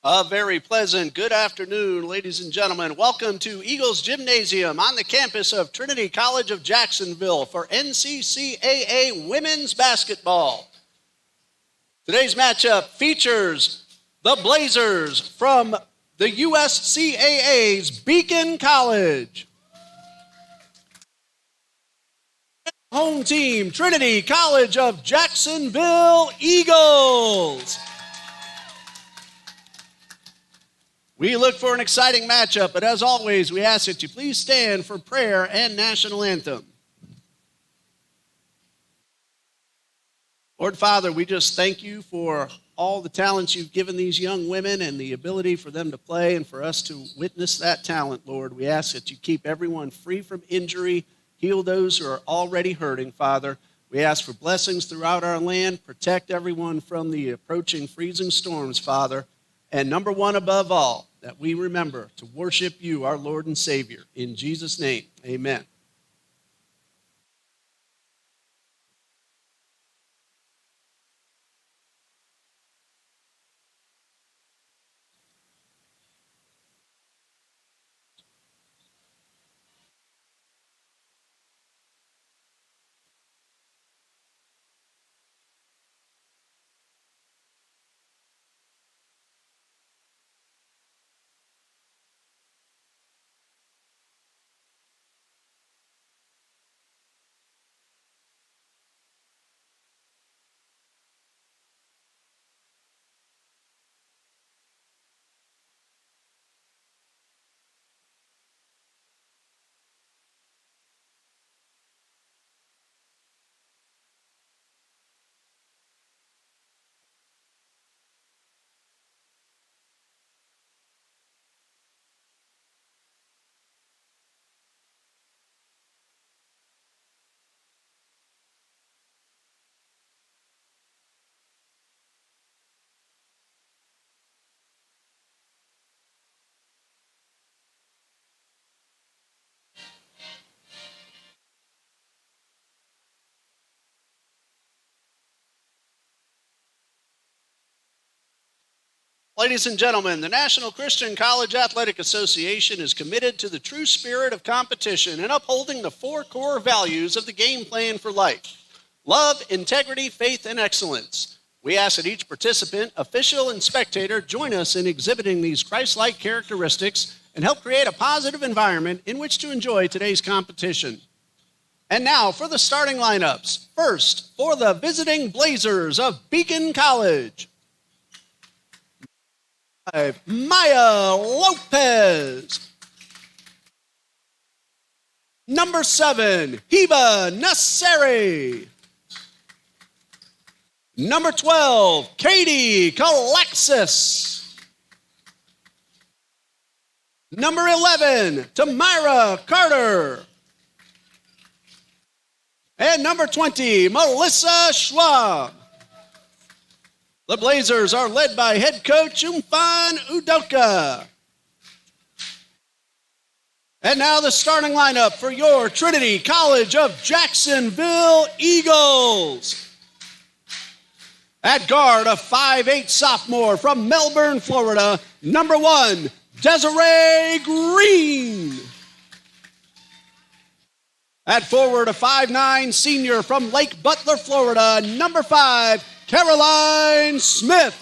A very pleasant good afternoon, ladies and gentlemen. Welcome to Eagles Gymnasium on the campus of Trinity College of Jacksonville for NCCAA women's basketball. Today's matchup features the Blazers from the USCAA's Beacon College. Home team, Trinity College of Jacksonville Eagles. We look for an exciting matchup, but as always, we ask that you please stand for prayer and national anthem. Lord Father, we just thank you for all the talents you've given these young women and the ability for them to play and for us to witness that talent, Lord. We ask that you keep everyone free from injury, heal those who are already hurting, Father. We ask for blessings throughout our land, protect everyone from the approaching freezing storms, Father. And number one above all, that we remember to worship you, our Lord and Savior. In Jesus' name, amen. Ladies and gentlemen, the National Christian College Athletic Association is committed to the true spirit of competition and upholding the four core values of the game plan for life: love, integrity, faith, and excellence. We ask that each participant, official, and spectator join us in exhibiting these Christ-like characteristics and help create a positive environment in which to enjoy today's competition. And now for the starting lineups. First, for the visiting Blazers of Beacon College. Maya Lopez. Number 7, Hiba Nasseri. Number 12, Katie Kalaxis. Number 11, Tamira Carter. And number 20, Melissa Schwab. The Blazers are led by head coach Umfan Udoka. And now the starting lineup for your Trinity College of Jacksonville Eagles. At guard, a 5'8" sophomore from Melbourne, Florida, number 1, Desiree Green. At forward, a 5'9" senior from Lake Butler, Florida, number 5, Caroline Smith.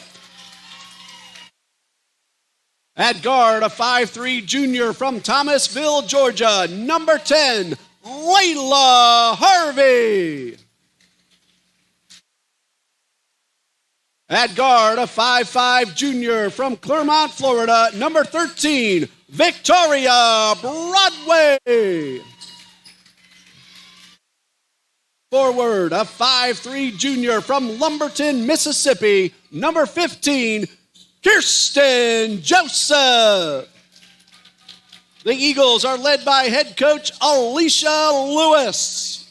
At guard, a 5'3" junior from Thomasville, Georgia, number 10, Layla Harvey. At guard, a 5'5" junior from Clermont, Florida, number 13, Victoria Broadway. Forward, a 5'3" junior from Lumberton, Mississippi, number 15, Kirsten Joseph. The Eagles are led by head coach Alicia Lewis.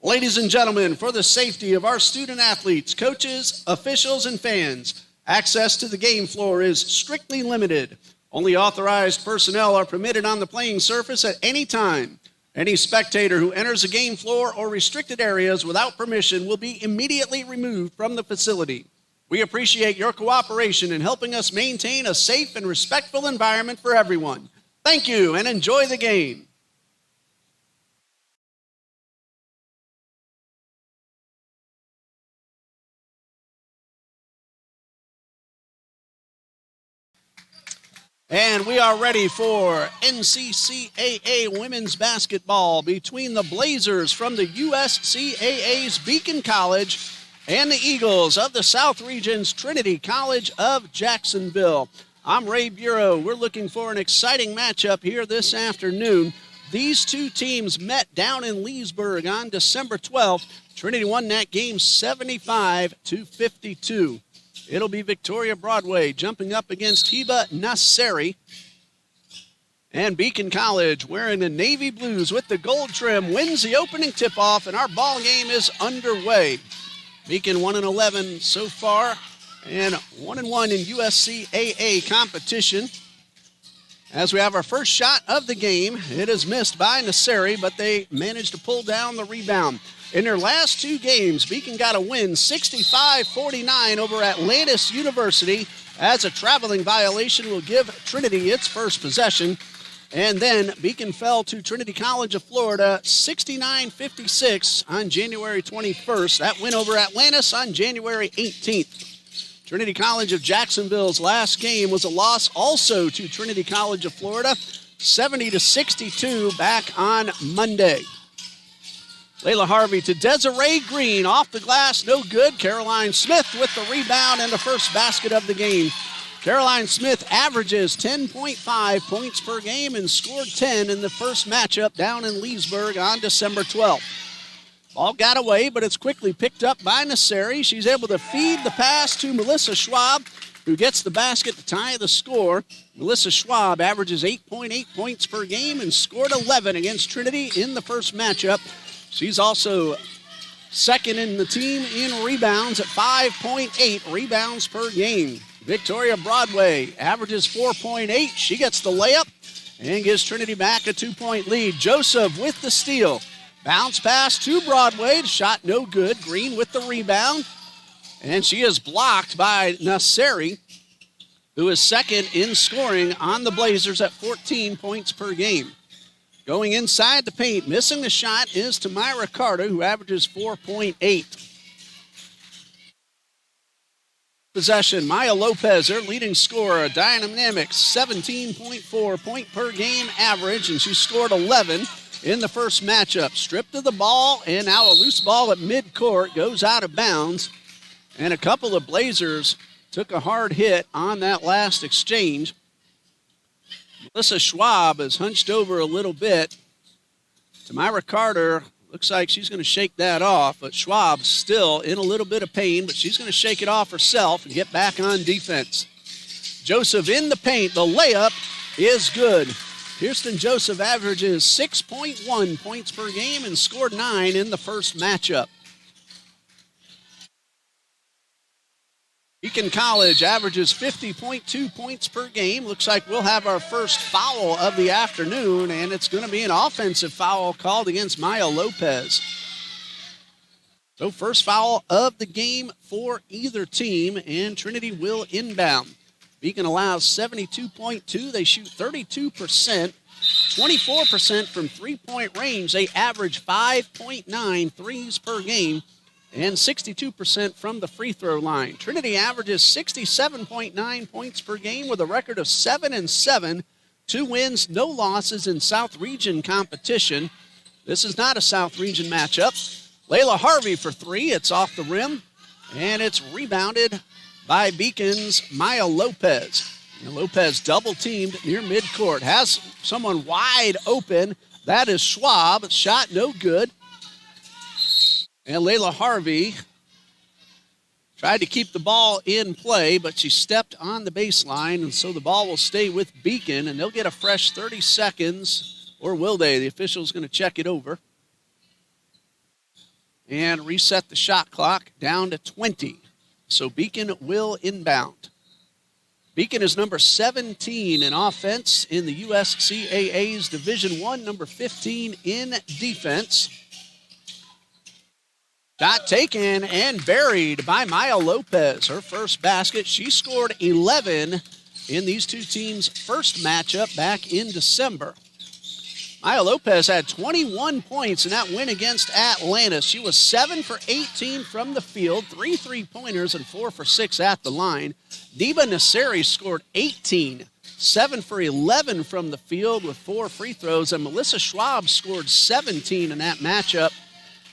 Ladies and gentlemen, for the safety of our student athletes, coaches, officials, and fans, access to the game floor is strictly limited. Only authorized personnel are permitted on the playing surface at any time, Any spectator who enters the game floor or restricted areas without permission will be immediately removed from the facility. We appreciate your cooperation in helping us maintain a safe and respectful environment for everyone. Thank you and enjoy the game. And we are ready for NCCAA women's basketball between the Blazers from the USCAA's Beacon College and the Eagles of the South Region's Trinity College of Jacksonville. I'm Ray Bureau. We're looking for an exciting matchup here this afternoon. These two teams met down in Leesburg on December 12th. Trinity won that game 75-52. It'll be Victoria Broadway jumping up against Hiba Nasseri. And Beacon College, wearing the navy blues with the gold trim, wins the opening tip-off, and our ball game is underway. Beacon 1-11 so far, and 1-1 in USCAA competition. As we have our first shot of the game, it is missed by Nasseri, but they managed to pull down the rebound. In their last two games, Beacon got a win 65-49 over Atlantis University, as a traveling violation will give Trinity its first possession. And then Beacon fell to Trinity College of Florida 69-56 on January 21st. That win over Atlantis on January 18th. Trinity College of Jacksonville's last game was a loss also to Trinity College of Florida, 70-62 back on Monday. Layla Harvey to Desiree Green, off the glass, no good. Caroline Smith with the rebound and the first basket of the game. Caroline Smith averages 10.5 points per game and scored 10 in the first matchup down in Leesburg on December 12th. Ball got away, but it's quickly picked up by Nasseri. She's able to feed the pass to Melissa Schwab, who gets the basket to tie the score. Melissa Schwab averages 8.8 points per game and scored 11 against Trinity in the first matchup. She's also second in the team in rebounds at 5.8 rebounds per game. Victoria Broadway averages 4.8. She gets the layup and gives Trinity back a 2-point lead. Joseph with the steal. Bounce pass to Broadway. Shot no good. Green with the rebound. And she is blocked by Nasseri, who is second in scoring on the Blazers at 14 points per game. Going inside the paint, missing the shot, is Tamira Carter, who averages 4.8. Possession, Maya Lopez, their leading scorer, a dynamic 17.4 point per game average, and she scored 11 in the first matchup. Stripped of the ball, and now a loose ball at midcourt goes out of bounds. And a couple of Blazers took a hard hit on that last exchange. Melissa Schwab is hunched over a little bit. Tamira Carter looks like she's going to shake that off, but Schwab's still in a little bit of pain, but she's going to shake it off herself and get back on defense. Joseph in the paint. The layup is good. Kirsten Joseph averages 6.1 points per game and scored 9 in the first matchup. Beacon College averages 50.2 points per game. Looks like we'll have our first foul of the afternoon, and it's going to be an offensive foul called against Maya Lopez. So first foul of the game for either team, and Trinity will inbound. Beacon allows 72.2. They shoot 32%, 24% from three-point range. They average 5.9 threes per game, and 62% from the free throw line. Trinity averages 67.9 points per game with a record of 7-7, 2 wins, no losses in South Region competition. This is not a South Region matchup. Layla Harvey for 3. It's off the rim, and it's rebounded by Beacon's Maya Lopez. And Lopez double-teamed near midcourt. Has someone wide open. That is Schwab. Shot no good. And Layla Harvey tried to keep the ball in play, but she stepped on the baseline, and so the ball will stay with Beacon, and they'll get a fresh 30 seconds, or will they? The official's going to check it over and reset the shot clock down to 20. So Beacon will inbound. Beacon is number 17 in offense in the USCAA's Division I, number 15 in defense. Shot taken and buried by Maya Lopez. Her first basket. She scored 11 in these two teams' first matchup back in December. Maya Lopez had 21 points in that win against Atlanta. She was 7 for 18 from the field, 3 3-pointers and 4 for 6 at the line. Neba Nasseri scored 18, 7 for 11 from the field with 4 free throws, and Melissa Schwab scored 17 in that matchup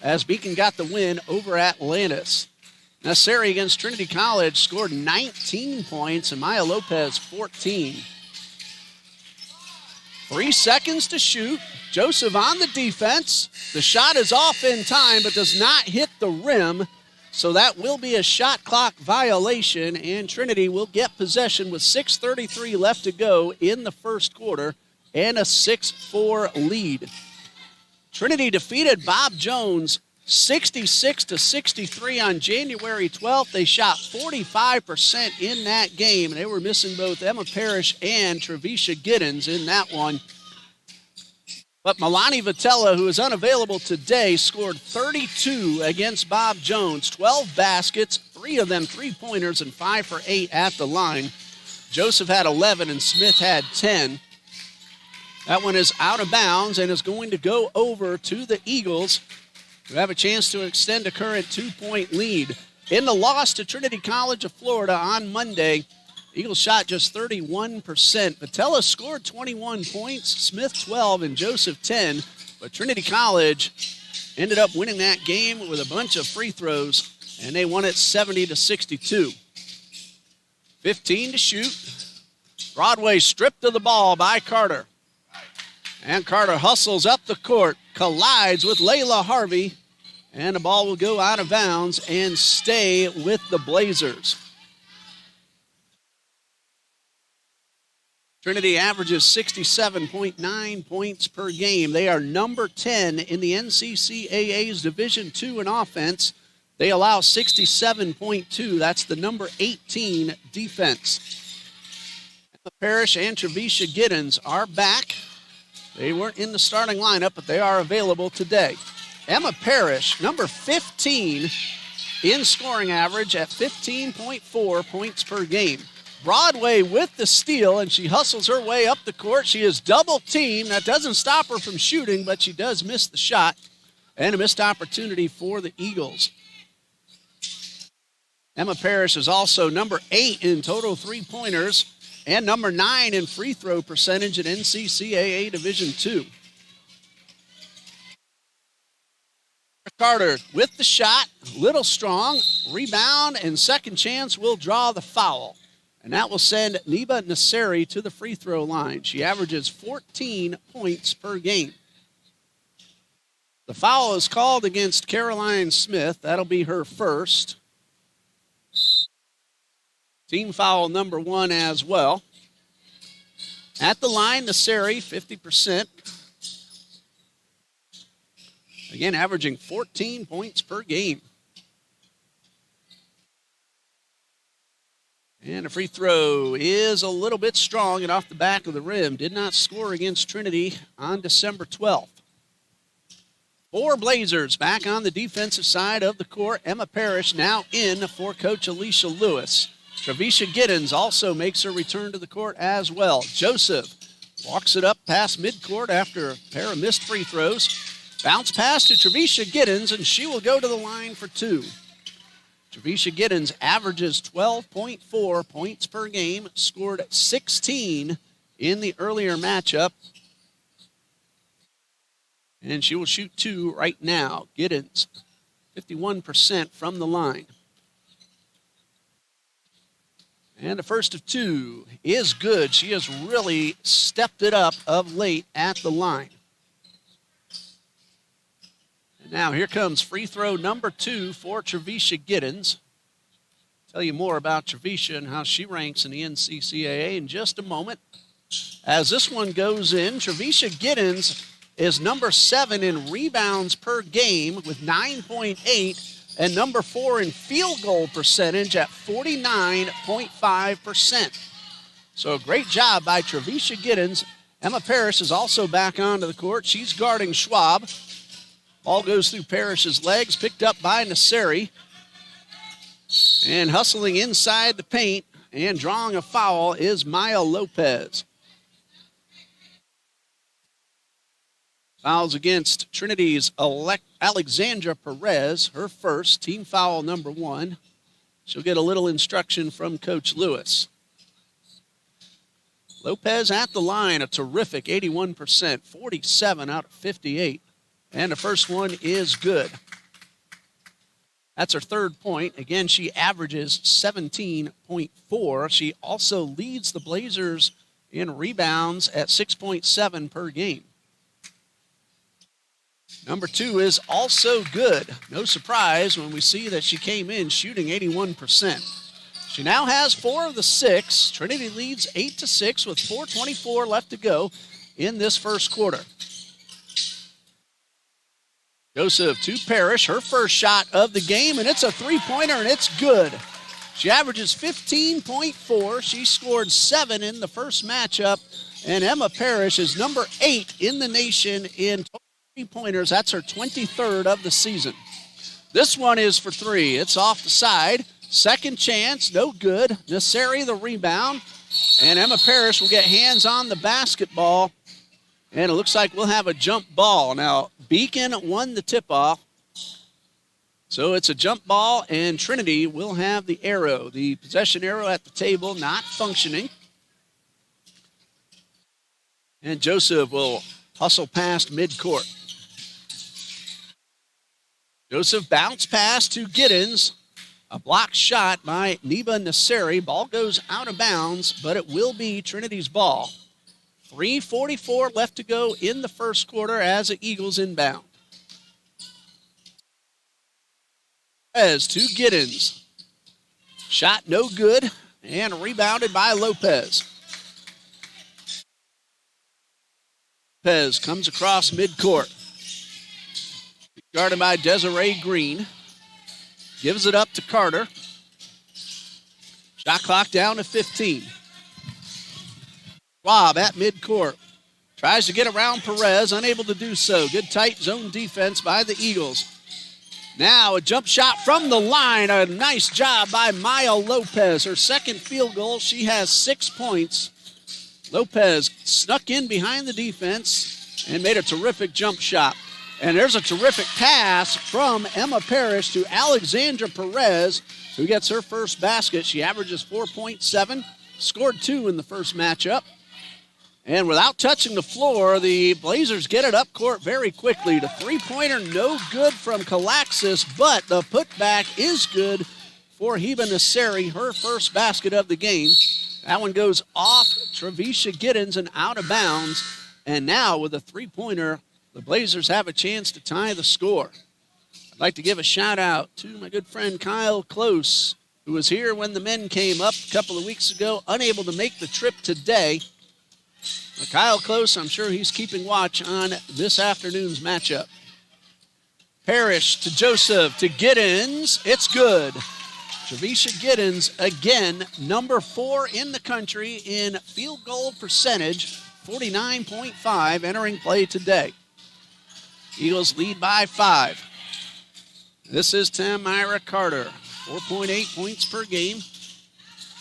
as Beacon got the win over Atlantis. Nasseri against Trinity College scored 19 points, and Maya Lopez 14. 3 seconds to shoot. Joseph on the defense. The shot is off in time, but does not hit the rim. So that will be a shot clock violation, and Trinity will get possession with 6:33 left to go in the first quarter and a 6-4 lead. Trinity defeated Bob Jones 66-63 on January 12th. They shot 45% in that game. They were missing both Emma Parrish and Trevisha Giddens in that one. But Milani Vitella, who is unavailable today, scored 32 against Bob Jones. 12 baskets, 3 of them 3-pointers, and 5 for 8 at the line. Joseph had 11 and Smith had 10. That one is out of bounds and is going to go over to the Eagles, who have a chance to extend a current 2-point lead. In the loss to Trinity College of Florida on Monday, Eagles shot just 31%. Vitella scored 21 points, Smith 12, and Joseph 10. But Trinity College ended up winning that game with a bunch of free throws, and they won it 70-62. 15 to shoot. Broadway stripped of the ball by Carter. And Carter hustles up the court, collides with Layla Harvey, and the ball will go out of bounds and stay with the Blazers. Trinity averages 67.9 points per game. They are number 10 in the NCCAA's Division II in offense. They allow 67.2. That's the number 18 defense. Emma Parrish and Trevisha Giddens are back. They weren't in the starting lineup, but they are available today. Emma Parrish, number 15 in scoring average at 15.4 points per game. Broadway with the steal, and she hustles her way up the court. She is double-teamed. That doesn't stop her from shooting, but she does miss the shot, and a missed opportunity for the Eagles. Emma Parrish is also number 8 in total 3-pointers and number 9 in free throw percentage at NCCAA Division II. Carter with the shot, little strong, rebound, and second chance will draw the foul. And that will send Neba Nasseri to the free throw line. She averages 14 points per game. The foul is called against Caroline Smith. That'll be her first. Team foul number 1 as well. At the line, Nasseri, 50%. Again, averaging 14 points per game. And a free throw is a little bit strong and off the back of the rim. Did not score against Trinity on December 12th. 4 Blazers back on the defensive side of the court. Emma Parrish now in for Coach Alicia Lewis. Trevisha Giddens also makes her return to the court as well. Joseph walks it up past midcourt after a pair of missed free throws. Bounce pass to Trevisha Giddens, and she will go to the line for 2. Trevisha Giddens averages 12.4 points per game, scored 16 in the earlier matchup. And she will shoot 2 right now. Giddens, 51% from the line. And the first of 2 is good. She has really stepped it up of late at the line. And now here comes free throw number 2 for Trevisha Giddens. Tell you more about Trevisha and how she ranks in the NCCAA in just a moment. As this one goes in, Trevisha Giddens is number 7 in rebounds per game with 9.8 and number 4 in field goal percentage at 49.5%. So a great job by Trevisha Giddens. Emma Parrish is also back onto the court. She's guarding Schwab. Ball goes through Parrish's legs, picked up by Nasseri. And hustling inside the paint and drawing a foul is Maya Lopez. Fouls against Trinity's Alexandra Perez, her first, team foul number 1. She'll get a little instruction from Coach Lewis. Lopez at the line, a terrific 81%, 47 out of 58. And the first one is good. That's her third point. Again, she averages 17.4. She also leads the Blazers in rebounds at 6.7 per game. Number 2 is also good. No surprise when we see that she came in shooting 81%. She now has 4 of the 6. Trinity leads 8-6 with 4:24 left to go in this first quarter. Joseph to Parrish, her first shot of the game, and it's a three-pointer, and it's good. She averages 15.4. She scored 7 in the first matchup, and Emma Parrish is number 8 in the nation in total three-pointers. That's her 23rd of the season. This one is for 3. It's off the side. Second chance, no good. Nasseri the rebound, and Emma Parrish will get hands on the basketball, and it looks like we'll have a jump ball. Now, Beacon won the tip-off, so it's a jump ball, and Trinity will have the arrow. The possession arrow at the table not functioning. And Joseph will hustle past midcourt. Joseph bounce pass to Giddens. A blocked shot by Neba Nasseri. Ball goes out of bounds, but it will be Trinity's ball. 3:44 left to go in the first quarter as the Eagles inbound. Perez to Giddens. Shot no good and rebounded by Lopez. Lopez comes across midcourt. Guarded by Desiree Green. Gives it up to Carter. Shot clock down to 15. Schwab at midcourt. Tries to get around Perez, unable to do so. Good tight zone defense by the Eagles. Now a jump shot from the line. A nice job by Maya Lopez. Her second field goal. She has 6 points. Lopez snuck in behind the defense and made a terrific jump shot. And there's a terrific pass from Emma Parrish to Alexandra Perez, who gets her first basket. She averages 4.7, scored 2 in the first matchup. And without touching the floor, the Blazers get it up court very quickly. The three-pointer no good from Kalaxis, but the putback is good for Heba Nasseri, her first basket of the game. That one goes off Trevisha Giddens and out of bounds. And now with a three-pointer, the Blazers have a chance to tie the score. I'd like to give a shout out to my good friend Kyle Close, who was here when the men came up a couple of weeks ago, unable to make the trip today. Kyle Close, I'm sure he's keeping watch on this afternoon's matchup. Parrish to Joseph to Giddens. It's good. Trevisha Giddens, again, number 4 in the country in field goal percentage, 49.5 entering play today. Eagles lead by 5. This is Tamira Carter, 4.8 points per game.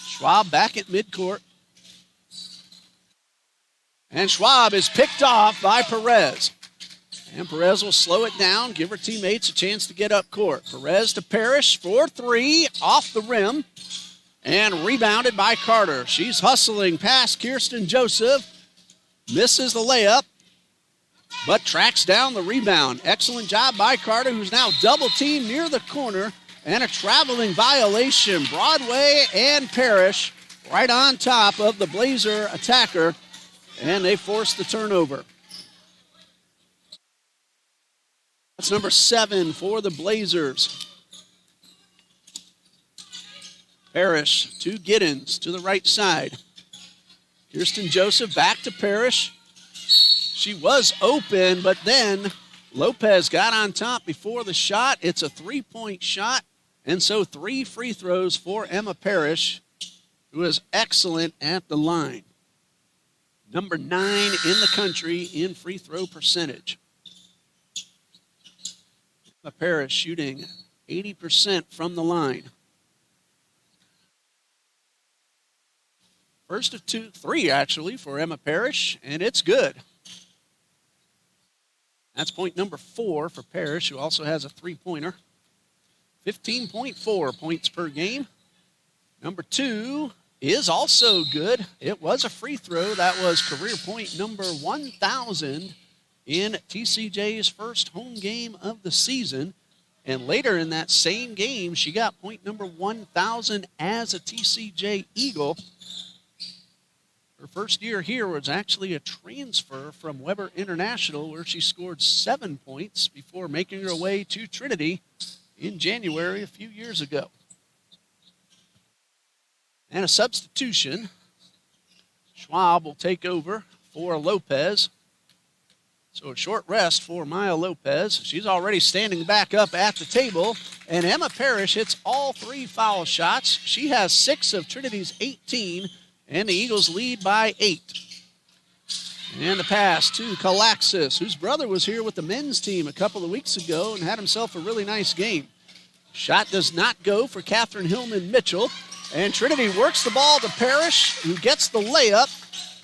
Schwab back at midcourt. And Schwab is picked off by Perez. And Perez will slow it down, give her teammates a chance to get up court. Perez to Parrish for 3, off the rim, and rebounded by Carter. She's hustling past Kirsten Joseph, misses the layup, but tracks down the rebound. Excellent job by Carter, who's now double-teamed near the corner, and a traveling violation. Broadway and Parrish right on top of the Blazer attacker, and they force the turnover. That's number 7 for the Blazers. Parrish to Giddens to the right side. Kirsten Joseph back to Parrish. She was open, but then Lopez got on top before the shot. It's a 3-point shot, and so 3 free throws for Emma Parrish, who is excellent at the line. Number 9 in the country in free throw percentage. Emma Parrish shooting 80% from the line. First of 3 actually for Emma Parrish, and it's good. That's point number 4 for Parrish, who also has a three-pointer. 15.4 points per game. Number 2 is also good. It was a free throw. That was career point number 1,000 in TCJ's first home game of the season. And later in that same game, she got point number 1,000 as a TCJ Eagle. Her first year here was actually a transfer from Weber International, where she scored 7 points before making her way to Trinity in January a few years ago. And a substitution. Schwab will take over for Lopez. So a short rest for Maya Lopez. She's already standing back up at the table. And Emma Parrish hits all 3 foul shots. She has 6 of Trinity's 18, and the Eagles lead by 8. And the pass to Kalaxis, whose brother was here with the men's team a couple of weeks ago and had himself a really nice game. Shot does not go for Catherine Hillman Mitchell. And Trinity works the ball to Parrish, who gets the layup,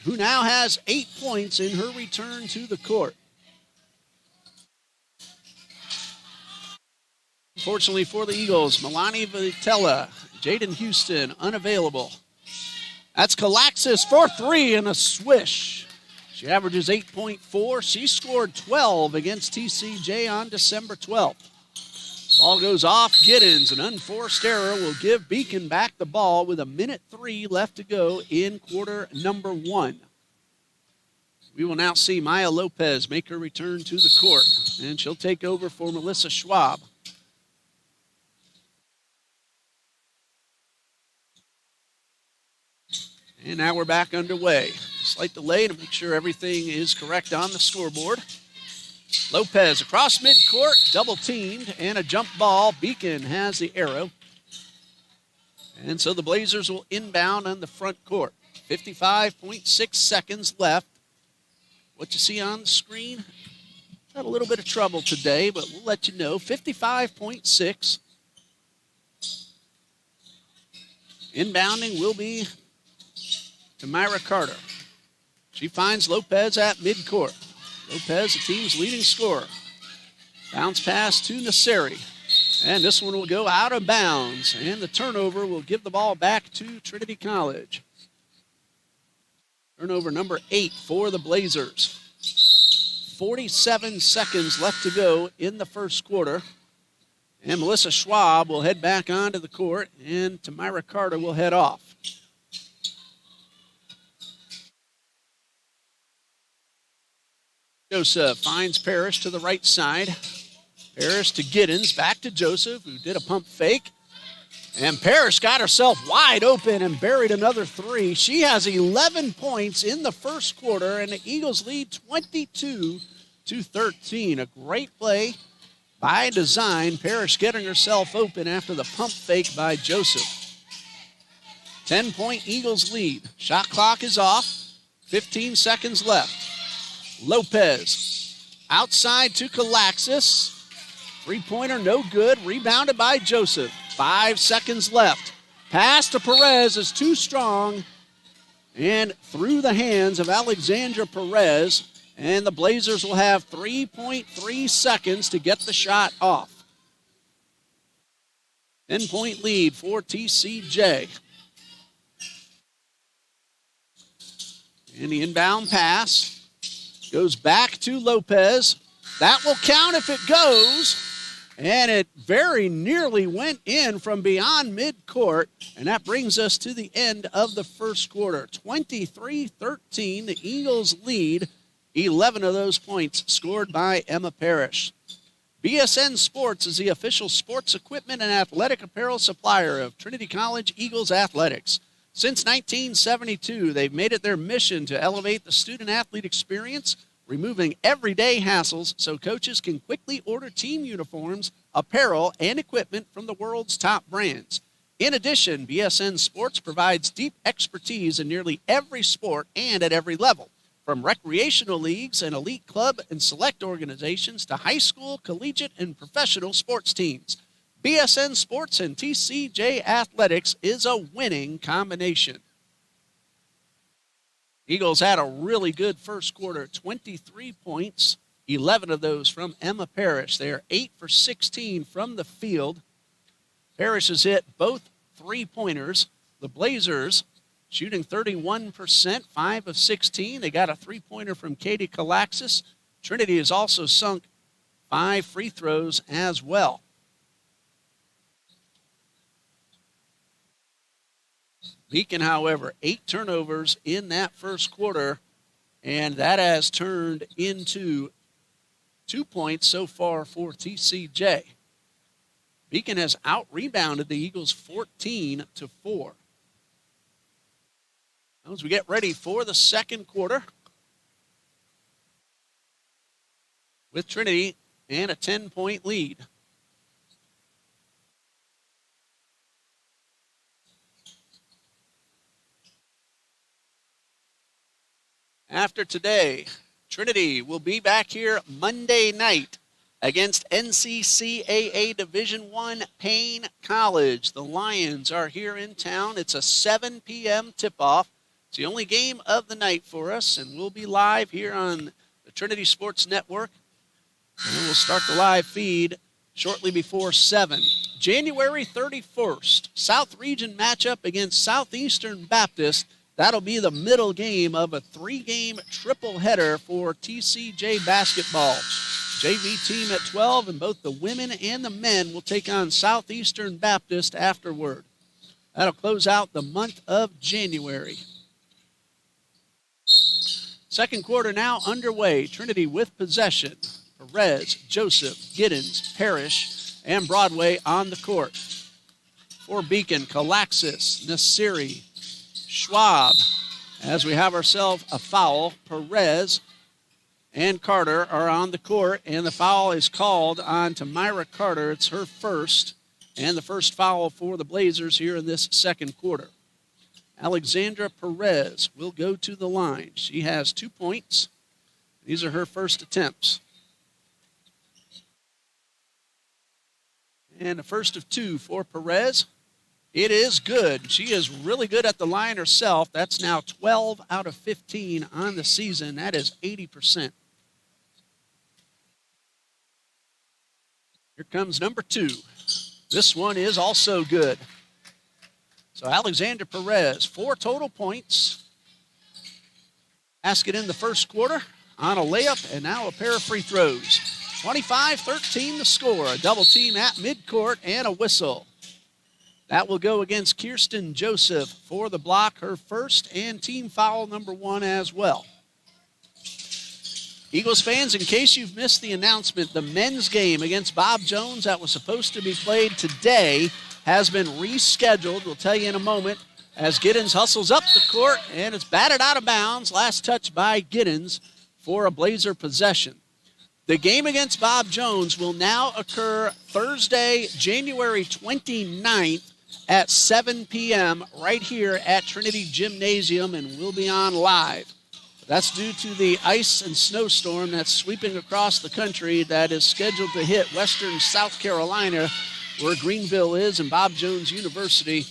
who now has 8 points in her return to the court. Unfortunately for the Eagles, Milani Vitella, Jaden Houston unavailable. That's Kalaxis for 3 and a swish. She averages 8.4. She scored 12 against TCJ on December 12th. Ball goes off Giddens. An unforced error will give Beacon back the ball with 1:03 left to go in quarter number 1. We will now see Maya Lopez make her return to the court, and she'll take over for Melissa Schwab. And now we're back underway. Slight delay to make sure everything is correct on the scoreboard. Lopez across midcourt, double teamed, and a jump ball. Beacon has the arrow. And so the Blazers will inbound on the front court. 55.6 seconds left. What you see on the screen, had a little bit of trouble today, but we'll let you know. 55.6. Inbounding will be Tamira Carter. She finds Lopez at midcourt. Lopez, the team's leading scorer. Bounce pass to Nasseri. And this one will go out of bounds. And the turnover will give the ball back to Trinity College. Turnover number 8 for the Blazers. 47 seconds left to go in the first quarter. And Melissa Schwab will head back onto the court. And Tamira Carter will head off. Joseph finds Parrish to the right side. Parrish to Giddens, back to Joseph, who did a pump fake. And Parrish got herself wide open and buried another 3. She has 11 points in the first quarter, and the Eagles lead 22-13. A great play by design. Parrish getting herself open after the pump fake by Joseph. 10-point Eagles lead. Shot clock is off. 15 seconds left. Lopez outside to Kalaxis. Three-pointer no good. Rebounded by Joseph. 5 seconds left. Pass to Perez is too strong. And through the hands of Alexandra Perez. And the Blazers will have 3.3 seconds to get the shot off. 10-point lead for TCJ. And the inbound pass goes back to Lopez. That will count if it goes. And it very nearly went in from beyond midcourt. And that brings us to the end of the first quarter. 23-13, the Eagles lead. 11 of those points scored by Emma Parrish. BSN Sports is the official sports equipment and athletic apparel supplier of Trinity College Eagles Athletics. Since 1972, they've made it their mission to elevate the student-athlete experience, removing everyday hassles so coaches can quickly order team uniforms, apparel, and equipment from the world's top brands. In addition, BSN Sports provides deep expertise in nearly every sport and at every level, from recreational leagues and elite club and select organizations to high school, collegiate, and professional sports teams. BSN Sports and TCJ Athletics is a winning combination. Eagles had a really good first quarter, 23 points, 11 of those from Emma Parrish. They are 8 for 16 from the field. Parrish has hit both three-pointers. The Blazers shooting 31%, 5 of 16. They got a three-pointer from Katie Kalaxis. Trinity has also sunk 5 free throws as well. Beacon, however, 8 turnovers in that first quarter, and that has turned into 2 points so far for TCJ. Beacon has out-rebounded the Eagles 14-4. As we get ready for the second quarter with Trinity and a 10-point lead. After today, Trinity will be back here Monday night against NCCAA Division I Payne College. The Lions are here in town. It's a 7 p.m. tip-off. It's the only game of the night for us, and we'll be live here on the Trinity Sports Network. And we'll start the live feed shortly before 7. January 31st, South Region matchup against Southeastern Baptist. That'll be the middle game of a 3-game triple header for TCJ basketball. JV team at 12, and both the women and the men will take on Southeastern Baptist afterward. That'll close out the month of January. Second quarter now underway. Trinity with possession. Perez, Joseph, Giddens, Parrish, and Broadway on the court. For Beacon, Kalaxis, Nasiri, Schwab. As we have ourselves a foul, Perez and Carter are on the court, and the foul is called on to Myra Carter. It's her first, and the first foul for the Blazers here in this second quarter. Alexandra Perez will go to the line. She has 2 points. These are her first attempts. And the first of 2 for Perez. It is good. She is really good at the line herself. That's now 12 out of 15 on the season. That is 80%. Here comes number 2. This one is also good. So Alexander Perez, 4 total points. Basket in the first quarter on a layup, and now a pair of free throws. 25-13 the score. A double team at midcourt and a whistle. That will go against Kirsten Joseph for the block, her first, and team foul number 1 as well. Eagles fans, in case you've missed the announcement, the men's game against Bob Jones that was supposed to be played today has been rescheduled. We'll tell you in a moment as Giddens hustles up the court, and it's batted out of bounds. Last touch by Giddens for a Blazer possession. The game against Bob Jones will now occur Thursday, January 29th at 7 p.m. right here at Trinity Gymnasium, and we'll be on live. That's due to the ice and snowstorm that's sweeping across the country that is scheduled to hit western South Carolina, where Greenville is, and Bob Jones University,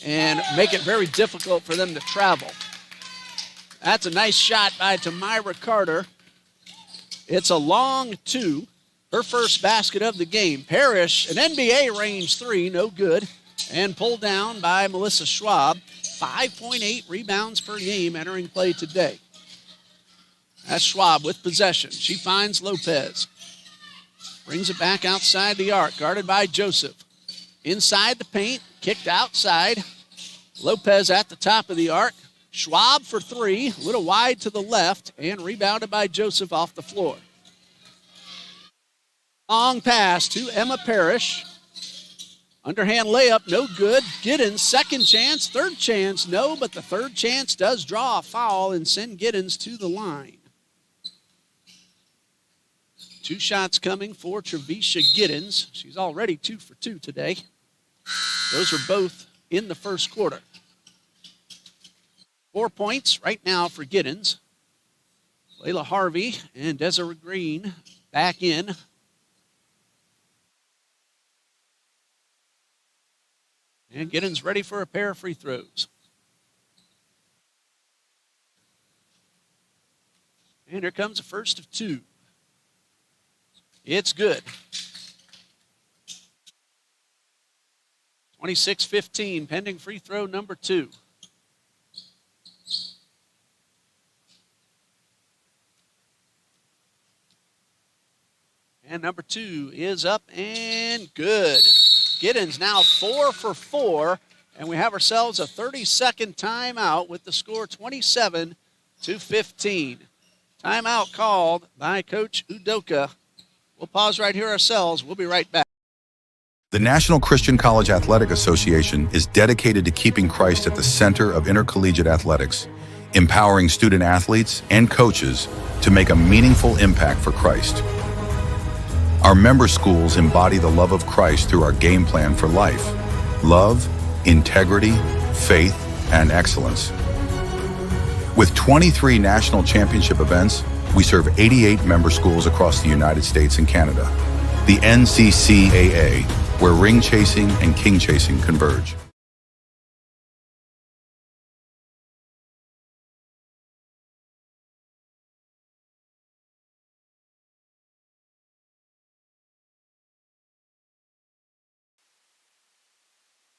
and make it very difficult for them to travel. That's a nice shot by Tamira Carter. It's a long 2, her first basket of the game. Parrish, an NBA range 3, no good, and pulled down by Melissa Schwab. 5.8 rebounds per game entering play today. That's Schwab with possession. She finds Lopez. Brings it back outside the arc, guarded by Joseph. Inside the paint, kicked outside. Lopez at the top of the arc. Schwab for 3, a little wide to the left, and rebounded by Joseph off the floor. Long pass to Emma Parrish. Underhand layup, no good. Giddens, second chance, third chance, no, but the third chance does draw a foul and send Giddens to the line. 2 shots coming for Trevisha Giddens. She's already 2 for 2 today. Those are both in the first quarter. 4 points right now for Giddens. Layla Harvey and Desiree Green back in. And Giddens ready for a pair of free throws. And here comes the first of two. It's good. 26-15, pending free throw number 2. And number 2 is up and good. Giddens now 4 for 4, and we have ourselves a 30-second timeout with the score 27-15. Timeout called by Coach Udoka. We'll pause right here ourselves. We'll be right back. The National Christian College Athletic Association is dedicated to keeping Christ at the center of intercollegiate athletics, empowering student athletes and coaches to make a meaningful impact for Christ. Our member schools embody the love of Christ through our game plan for life: love, integrity, faith, and excellence. With 23 national championship events, we serve 88 member schools across the United States and Canada. The NCCAA, where ring chasing and king chasing converge.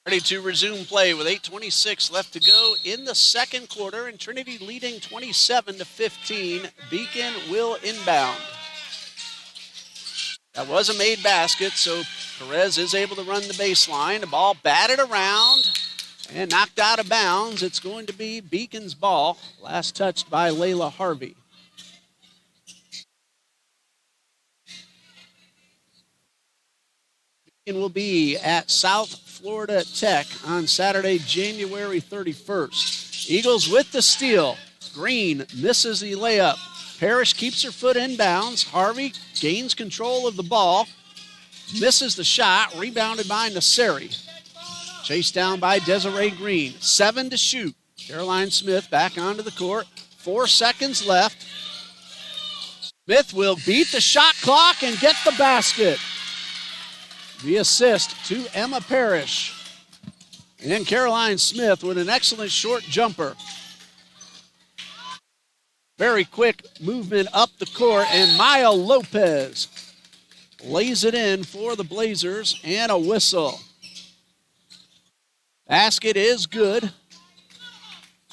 Ready to resume play with 8:26 left to go in the second quarter, and Trinity leading 27-15. Beacon will inbound. That was a made basket, so Perez is able to run the baseline. The ball batted around and knocked out of bounds. It's going to be Beacon's ball, last touched by Layla Harvey. Beacon will be at South Florida Tech on Saturday, January 31st. Eagles with the steal. Green misses the layup. Parrish keeps her foot inbounds. Harvey gains control of the ball. Misses the shot. Rebounded by Nasseri. Chased down by Desiree Green. 7 to shoot. Caroline Smith back onto the court. 4 seconds left. Smith will beat the shot clock and get the basket. The assist to Emma Parrish. And Caroline Smith with an excellent short jumper. Very quick movement up the court, and Maya Lopez lays it in for the Blazers, and a whistle. Basket is good.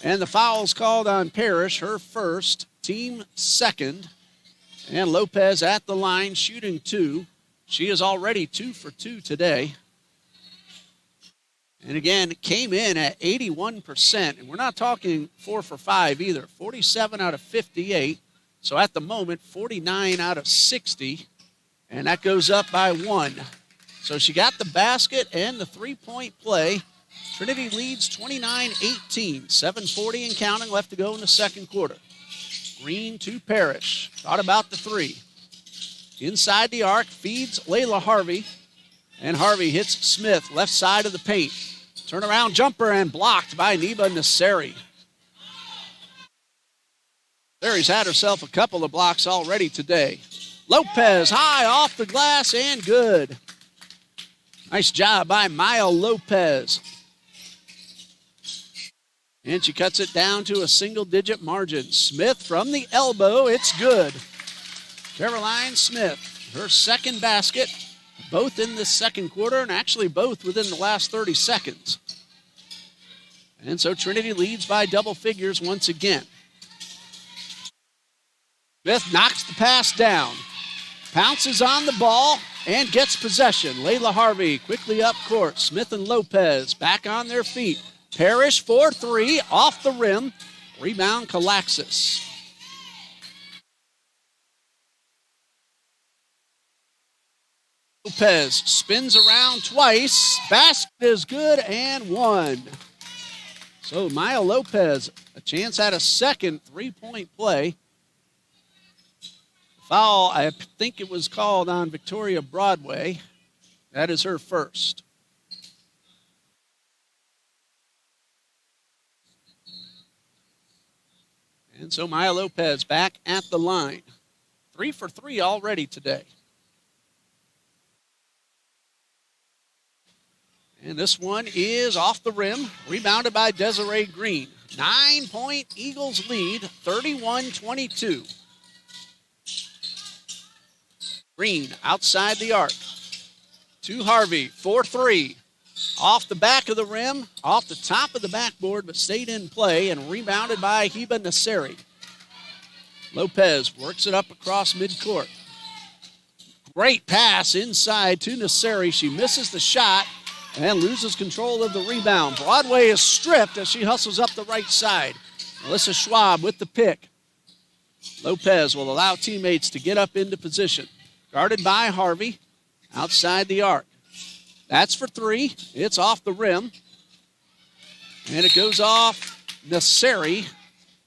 And the foul's called on Parrish, her first, team second. And Lopez at the line shooting 2. She is already 2 for 2 today. And again, came in at 81%. And we're not talking 4 for 5 either. 47 out of 58. So at the moment, 49 out of 60. And that goes up by 1. So she got the basket and the three-point play. Trinity leads 29-18. 7:40 and counting left to go in the second quarter. Green to Parrish. Thought about the 3. Inside the arc, feeds Layla Harvey. And Harvey hits Smith, left side of the paint. Turnaround jumper and blocked by Neba Nasseri. Nasseri's had herself a couple of blocks already today. Lopez high off the glass and good. Nice job by Maya Lopez. And she cuts it down to a single-digit margin. Smith from the elbow, it's good. Caroline Smith, her second basket. Both in the second quarter, and actually both within the last 30 seconds. And so Trinity leads by double figures once again. Smith knocks the pass down, pounces on the ball, and gets possession. Layla Harvey quickly up court. Smith and Lopez back on their feet. Parrish for 3, off the rim. Rebound, Kalaxis. Lopez spins around twice. Basket is good and 1. So Maya Lopez, a chance at a second three-point play. Foul, I think it was called on Victoria Broadway. That is her first. And so Maya Lopez back at the line. 3 for 3 already today. And this one is off the rim, rebounded by Desiree Green. 9-point Eagles lead, 31-22. Green outside the arc. To Harvey, 4-3. Off the back of the rim, off the top of the backboard, but stayed in play and rebounded by Heba Nasseri. Lopez works it up across midcourt. Great pass inside to Nasseri. She misses the shot and loses control of the rebound. Broadway is stripped as she hustles up the right side. Melissa Schwab with the pick. Lopez will allow teammates to get up into position. Guarded by Harvey outside the arc. That's for 3. It's off the rim. And it goes off Nasseri.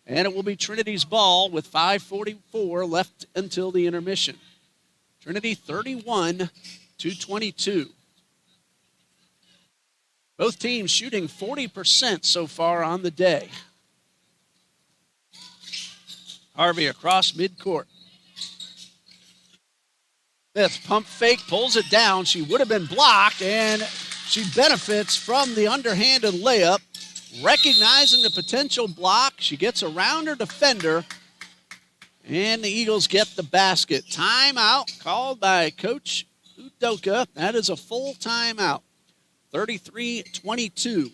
And it will be Trinity's ball with 5:44 left until the intermission. Trinity 31-22. Both teams shooting 40% so far on the day. Harvey across midcourt. Smith pump fake, pulls it down. She would have been blocked, and she benefits from the underhanded layup. Recognizing the potential block, she gets around her defender, and the Eagles get the basket. Timeout called by Coach Udoka. That is a full timeout. 33-22.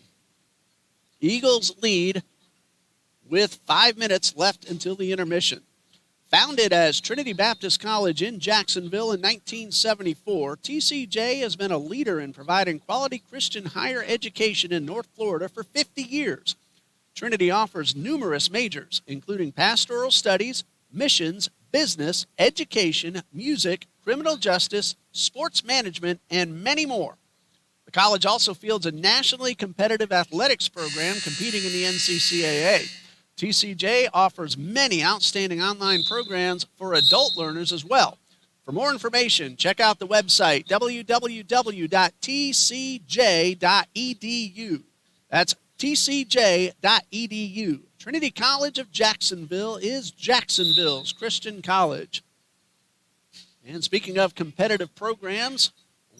Eagles lead with 5 minutes left until the intermission. Founded as Trinity Baptist College in Jacksonville in 1974, TCJ has been a leader in providing quality Christian higher education in North Florida for 50 years. Trinity offers numerous majors, including pastoral studies, missions, business, education, music, criminal justice, sports management, and many more. The college also fields a nationally competitive athletics program competing in the NCCAA. TCJ offers many outstanding online programs for adult learners as well. For more information, check out the website www.tcj.edu. That's tcj.edu. Trinity College of Jacksonville is Jacksonville's Christian college. And speaking of competitive programs,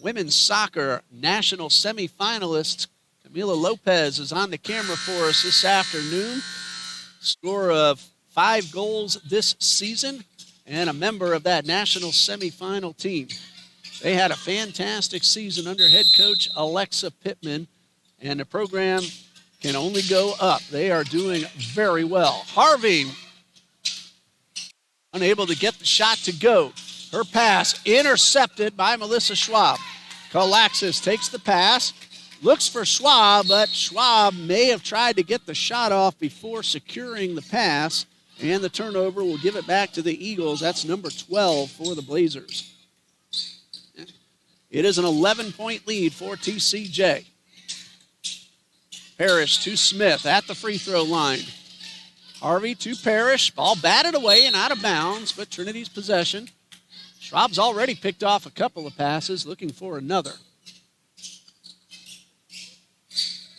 women's soccer national semifinalists Camila Lopez is on the camera for us this afternoon. Score of 5 goals this season and a member of that national semifinal team. They had a fantastic season under head coach Alexa Pittman, and the program can only go up. They are doing very well. Harvey, unable to get the shot to go. Her pass intercepted by Melissa Schwab. Kalaxis takes the pass, looks for Schwab, but Schwab may have tried to get the shot off before securing the pass, and the turnover will give it back to the Eagles. That's number 12 for the Blazers. It is an 11-point lead for TCJ. Parrish to Smith at the free throw line. Harvey to Parrish. Ball batted away and out of bounds, but Trinity's possession. Schwab's already picked off a couple of passes, looking for another.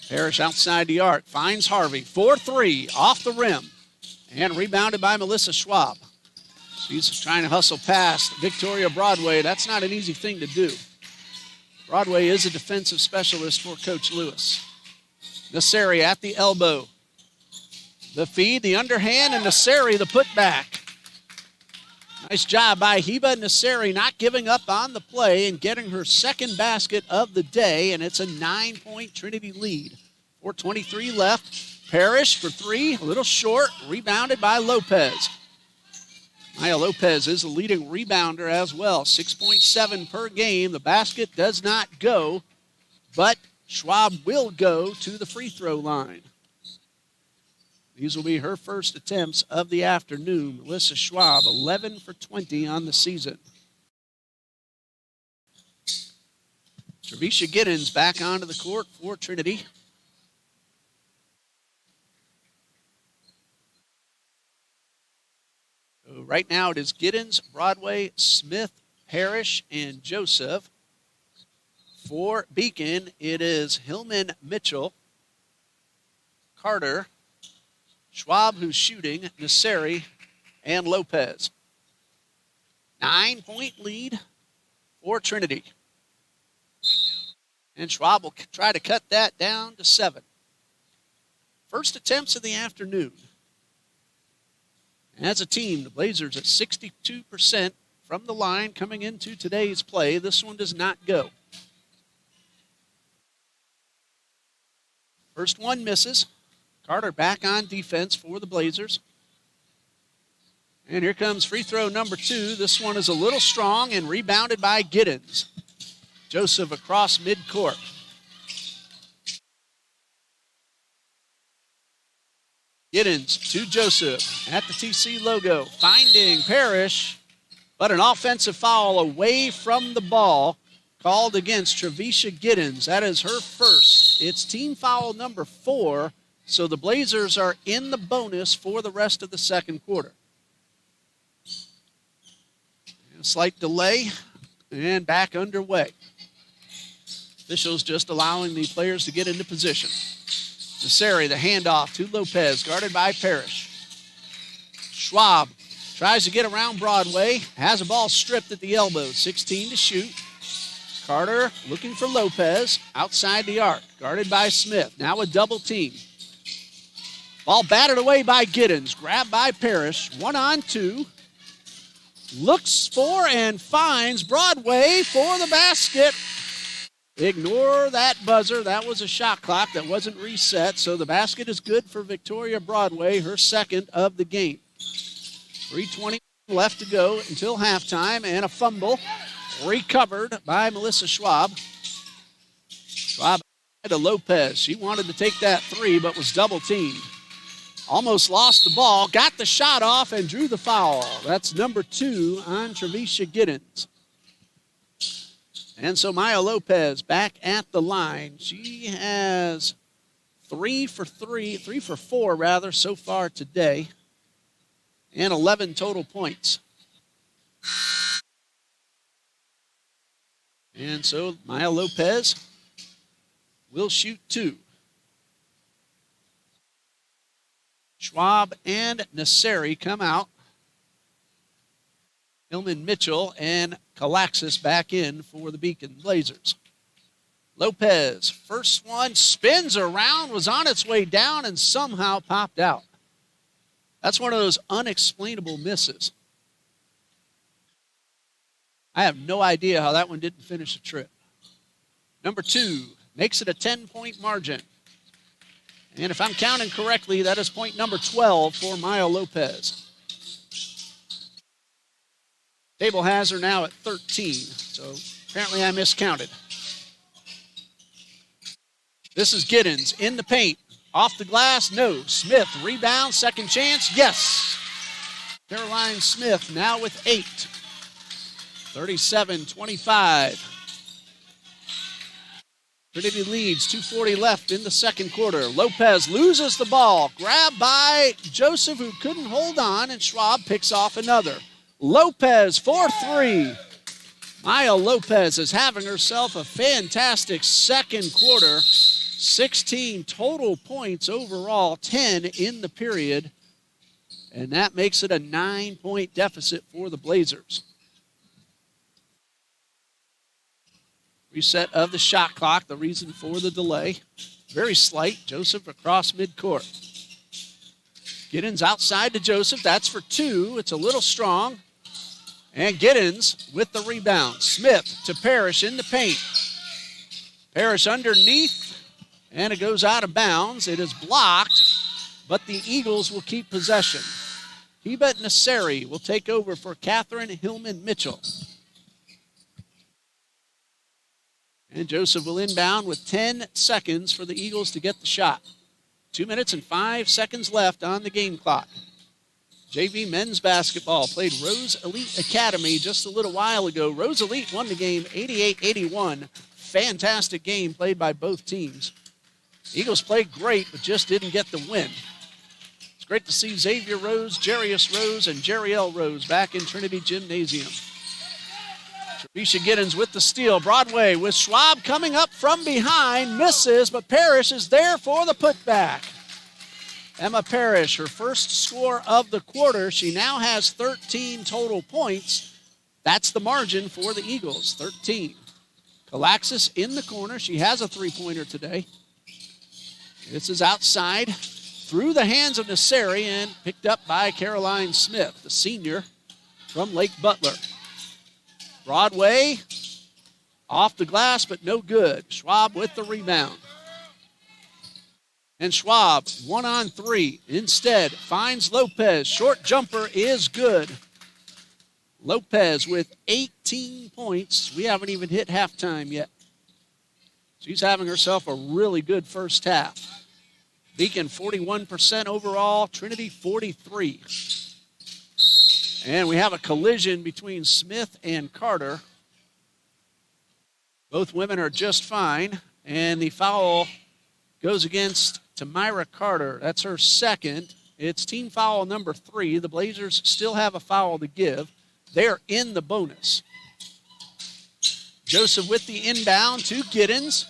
Parrish outside the arc, finds Harvey. 4-3 off the rim, and rebounded by Melissa Schwab. She's trying to hustle past Victoria Broadway. That's not an easy thing to do. Broadway is a defensive specialist for Coach Lewis. Nasseri at the elbow. The feed, the underhand, and Nasseri the putback. Nice job by Heba Nasseri not giving up on the play and getting her second basket of the day, and it's a 9-point Trinity lead. 4:23 left. Parrish for 3, a little short, rebounded by Lopez. Maya Lopez is the leading rebounder as well, 6.7 per game. The basket does not go, but Schwab will go to the free throw line. These will be her first attempts of the afternoon. Melissa Schwab, 11 for 20 on the season. Trevisha Giddens back onto the court for Trinity. So right now it is Giddens, Broadway, Smith, Parrish, and Joseph. For Beacon, it is Hillman, Mitchell, Carter, Schwab, who's shooting, Nasseri, and Lopez. 9-point lead for Trinity. And Schwab will try to cut that down to 7. First attempts of the afternoon. As a team, the Blazers at 62% from the line coming into today's play. This one does not go. First one misses. Carter back on defense for the Blazers. And here comes free throw number 2. This one is a little strong and rebounded by Giddens. Joseph across midcourt. Giddens to Joseph at the TC logo. Finding Parrish, but an offensive foul away from the ball called against Trevisha Giddens. That is her first. It's team foul number 4, so the Blazers are in the bonus for the rest of the second quarter. A slight delay and back underway. Officials just allowing the players to get into position. Nasseri, the handoff to Lopez, guarded by Parrish. Schwab tries to get around Broadway, has a ball stripped at the elbow, 16 to shoot. Carter looking for Lopez outside the arc, guarded by Smith. Now a double team. Ball batted away by Giddens, grabbed by Parrish, 1-on-2. Looks for and finds Broadway for the basket. Ignore that buzzer. That was a shot clock that wasn't reset, so the basket is good for Victoria Broadway, her second of the game. 3:20 left to go until halftime, and a fumble recovered by Melissa Schwab. Schwab to Lopez. She wanted to take that 3, but was double teamed. Almost lost the ball, got the shot off, and drew the foul. That's number 2 on Trevisha Giddens. And so Maya Lopez back at the line. She has 3 for 4 so far today, and 11 total points. And so Maya Lopez will shoot 2. Schwab and Nasseri come out. Hillman Mitchell and Kalaxis back in for the Beacon Blazers. Lopez, first one, spins around, was on its way down, and somehow popped out. That's one of those unexplainable misses. I have no idea how that one didn't finish the trip. Number 2 makes it a 10-point margin. And if I'm counting correctly, that is point number 12 for Maya Lopez. Table has her now at 13, so apparently I miscounted. This is Giddens in the paint. Off the glass, no. Smith, rebound, second chance, yes. Caroline Smith now with 8. 37-25. Trinity leads, 2:40 left in the second quarter. Lopez loses the ball, grabbed by Joseph, who couldn't hold on, and Schwab picks off another. Lopez for 3. Maya Lopez is having herself a fantastic second quarter. 16 total points overall, 10 in the period, and that makes it a 9-point deficit for the Blazers. Reset of the shot clock, the reason for the delay. Very slight. Joseph across midcourt. Giddens outside to Joseph. That's for 2. It's a little strong. And Giddens with the rebound. Smith to Parrish in the paint. Parrish underneath, and it goes out of bounds. It is blocked, but the Eagles will keep possession. Hebet Nasseri will take over for Catherine Hillman Mitchell. And Joseph will inbound with 10 seconds for the Eagles to get the shot. 2 minutes and 5 seconds left on the game clock. JV men's basketball played Rose Elite Academy just a little while ago. Rose Elite won the game 88-81. Fantastic game played by both teams. Eagles played great, but just didn't get the win. It's great to see Xavier Rose, Jarius Rose, and Jeriel Rose back in Trinity Gymnasium. Trevisha Giddens with the steal. Broadway with Schwab coming up from behind. Misses, but Parrish is there for the putback. Emma Parrish, her first score of the quarter. She now has 13 total points. That's the margin for the Eagles, 13. Kalaxis in the corner. She has a three-pointer today. This is outside through the hands of Nasseri and picked up by Caroline Smith, the senior from Lake Butler. Broadway off the glass, but no good. Schwab with the rebound. And Schwab, 1-on-3. Instead, finds Lopez. Short jumper is good. Lopez with 18 points. We haven't even hit halftime yet. She's having herself a really good first half. Beacon 41% overall, Trinity 43. And we have a collision between Smith and Carter. Both women are just fine. And the foul goes against Tamira Carter. That's her second. It's team foul number 3. The Blazers still have a foul to give. They're in the bonus. Joseph with the inbound to Giddens.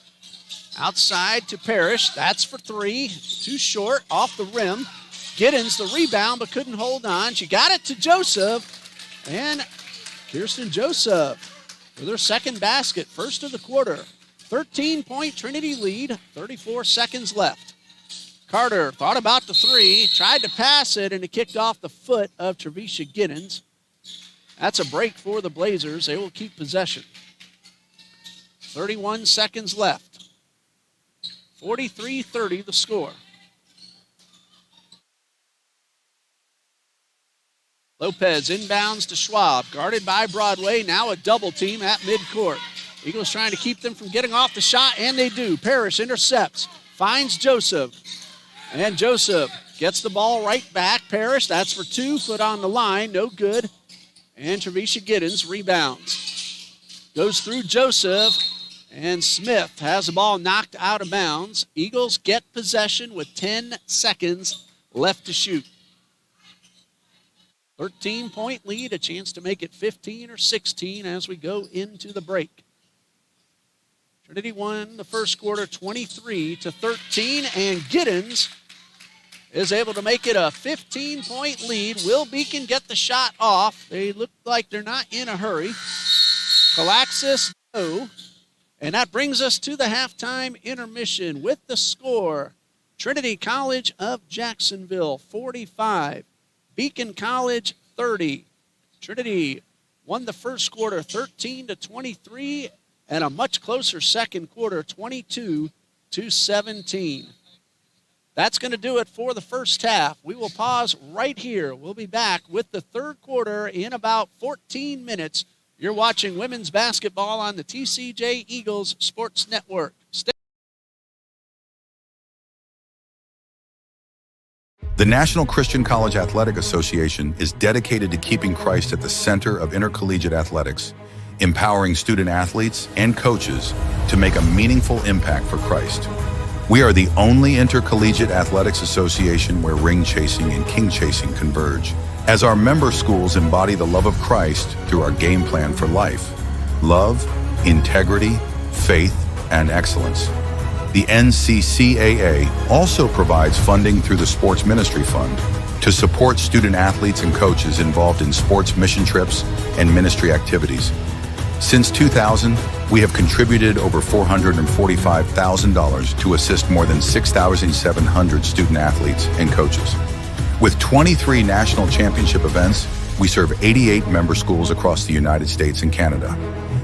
Outside to Parrish. That's for 3. Too short, off the rim. Giddens the rebound, but couldn't hold on. She got it to Joseph. And Kirsten Joseph with her second basket, first of the quarter. 13-point Trinity lead, 34 seconds left. Carter thought about the 3, tried to pass it, and it kicked off the foot of Trevisha Giddens. That's a break for the Blazers. They will keep possession. 31 seconds left. 43-30 the score. Lopez inbounds to Schwab, guarded by Broadway. Now a double team at midcourt. Eagles trying to keep them from getting off the shot, and they do. Parrish intercepts, finds Joseph. And Joseph gets the ball right back. Parrish, that's for 2, foot on the line, no good. And Trevisha Giddens rebounds. Goes through Joseph, and Smith has the ball knocked out of bounds. Eagles get possession with 10 seconds left to shoot. 13-point lead, a chance to make it 15 or 16 as we go into the break. Trinity won the first quarter 23-13, and Giddens is able to make it a 15-point lead. Will Beacon get the shot off? They look like they're not in a hurry. Kalaxis, no. And that brings us to the halftime intermission with the score. Trinity College of Jacksonville, 45. Beacon College, 30. Trinity won the first quarter 13-23, and a much closer second quarter, 22-17. That's going to do it for the first half. We will pause right here. We'll be back with the third quarter in about 14 minutes. You're watching women's basketball on the TCJ Eagles Sports Network. The National Christian College Athletic Association is dedicated to keeping Christ at the center of intercollegiate athletics, empowering student athletes and coaches to make a meaningful impact for Christ. We are the only intercollegiate athletics association where ring chasing and king chasing converge, as our member schools embody the love of Christ through our game plan for life: love, integrity, faith, and excellence. The NCCAA also provides funding through the Sports Ministry Fund to support student athletes and coaches involved in sports mission trips and ministry activities. Since 2000, we have contributed over $445,000 to assist more than 6,700 student athletes and coaches. With 23 national championship events, we serve 88 member schools across the United States and Canada.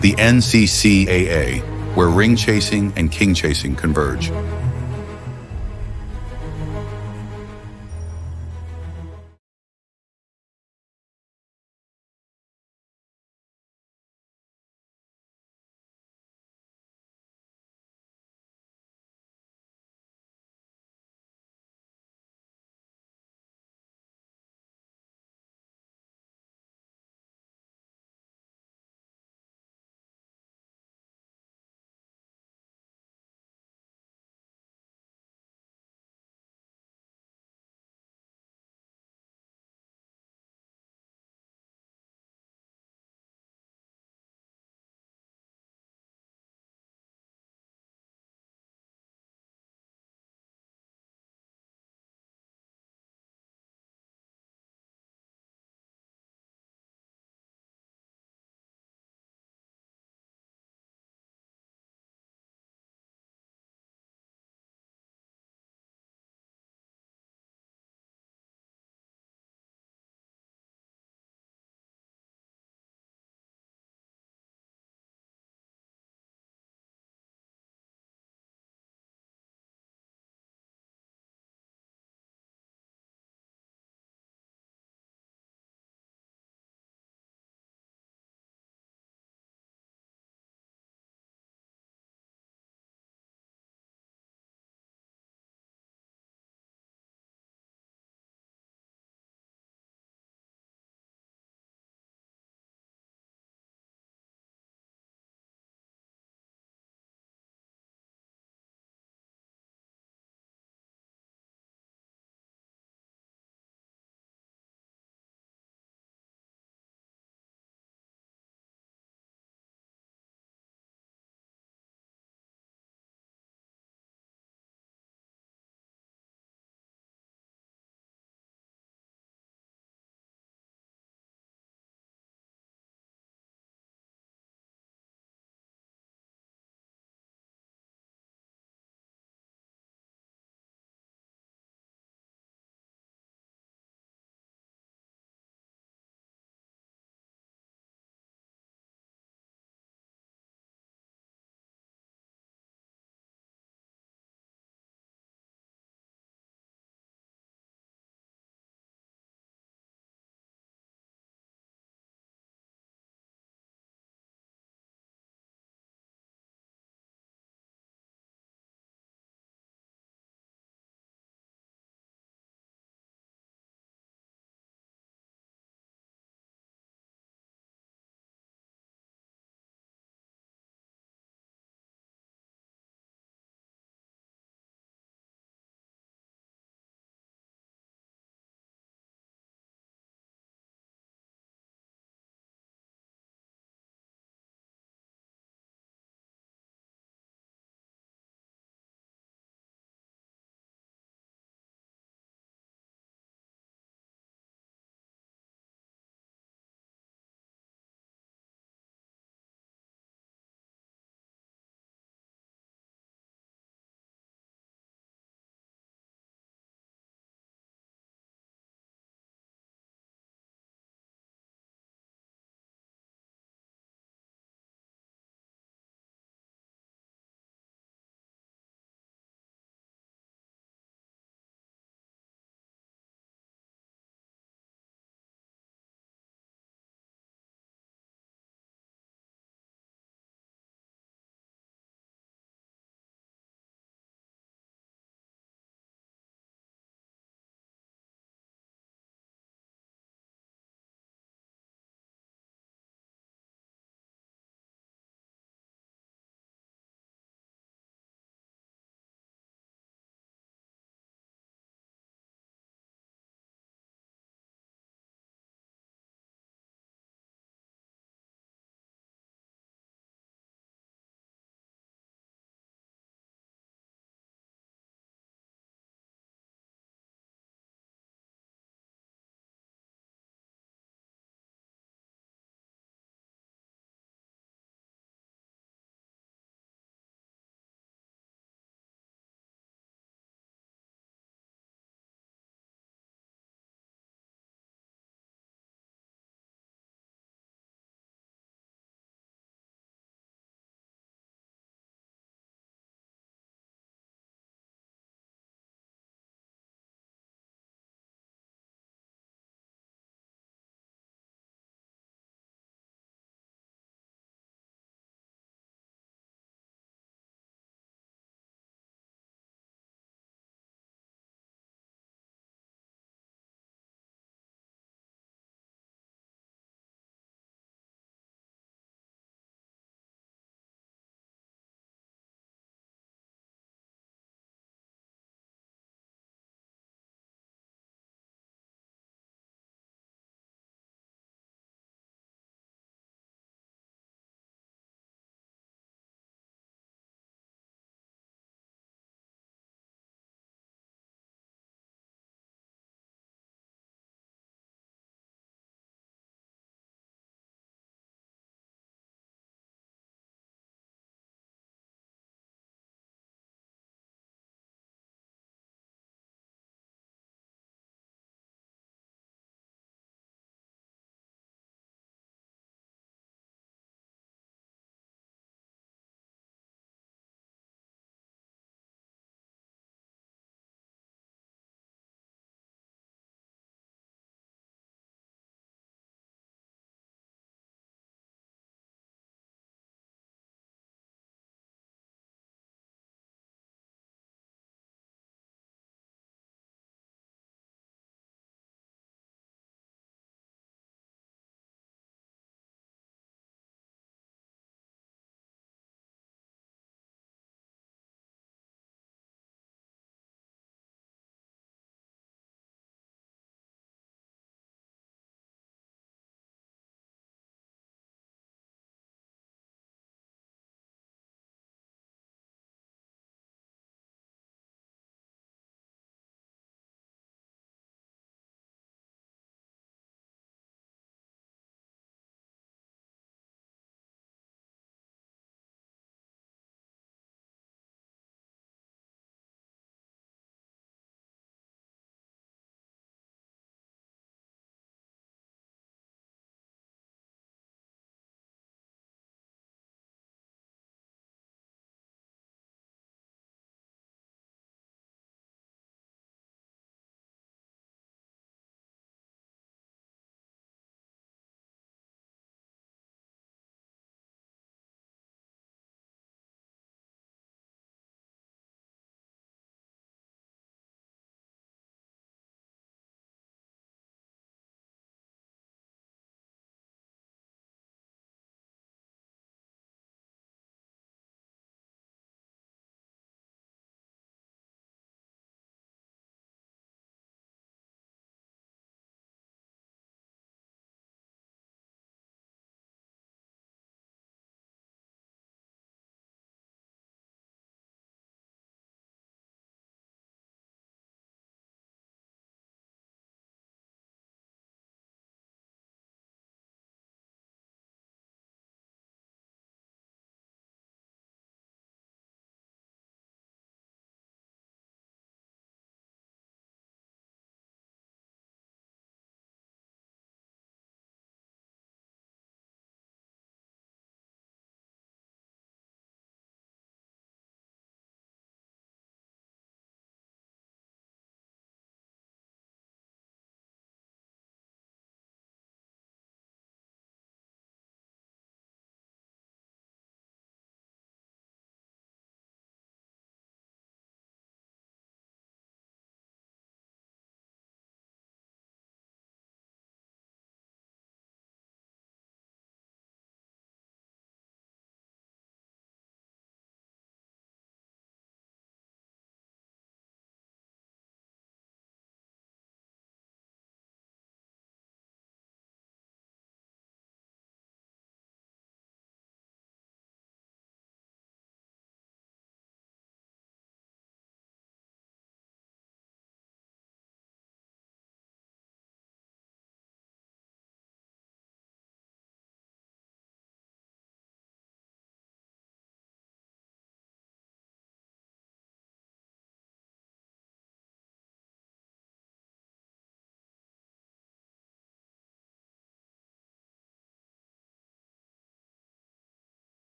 The NCCAA, where ring chasing and king chasing converge.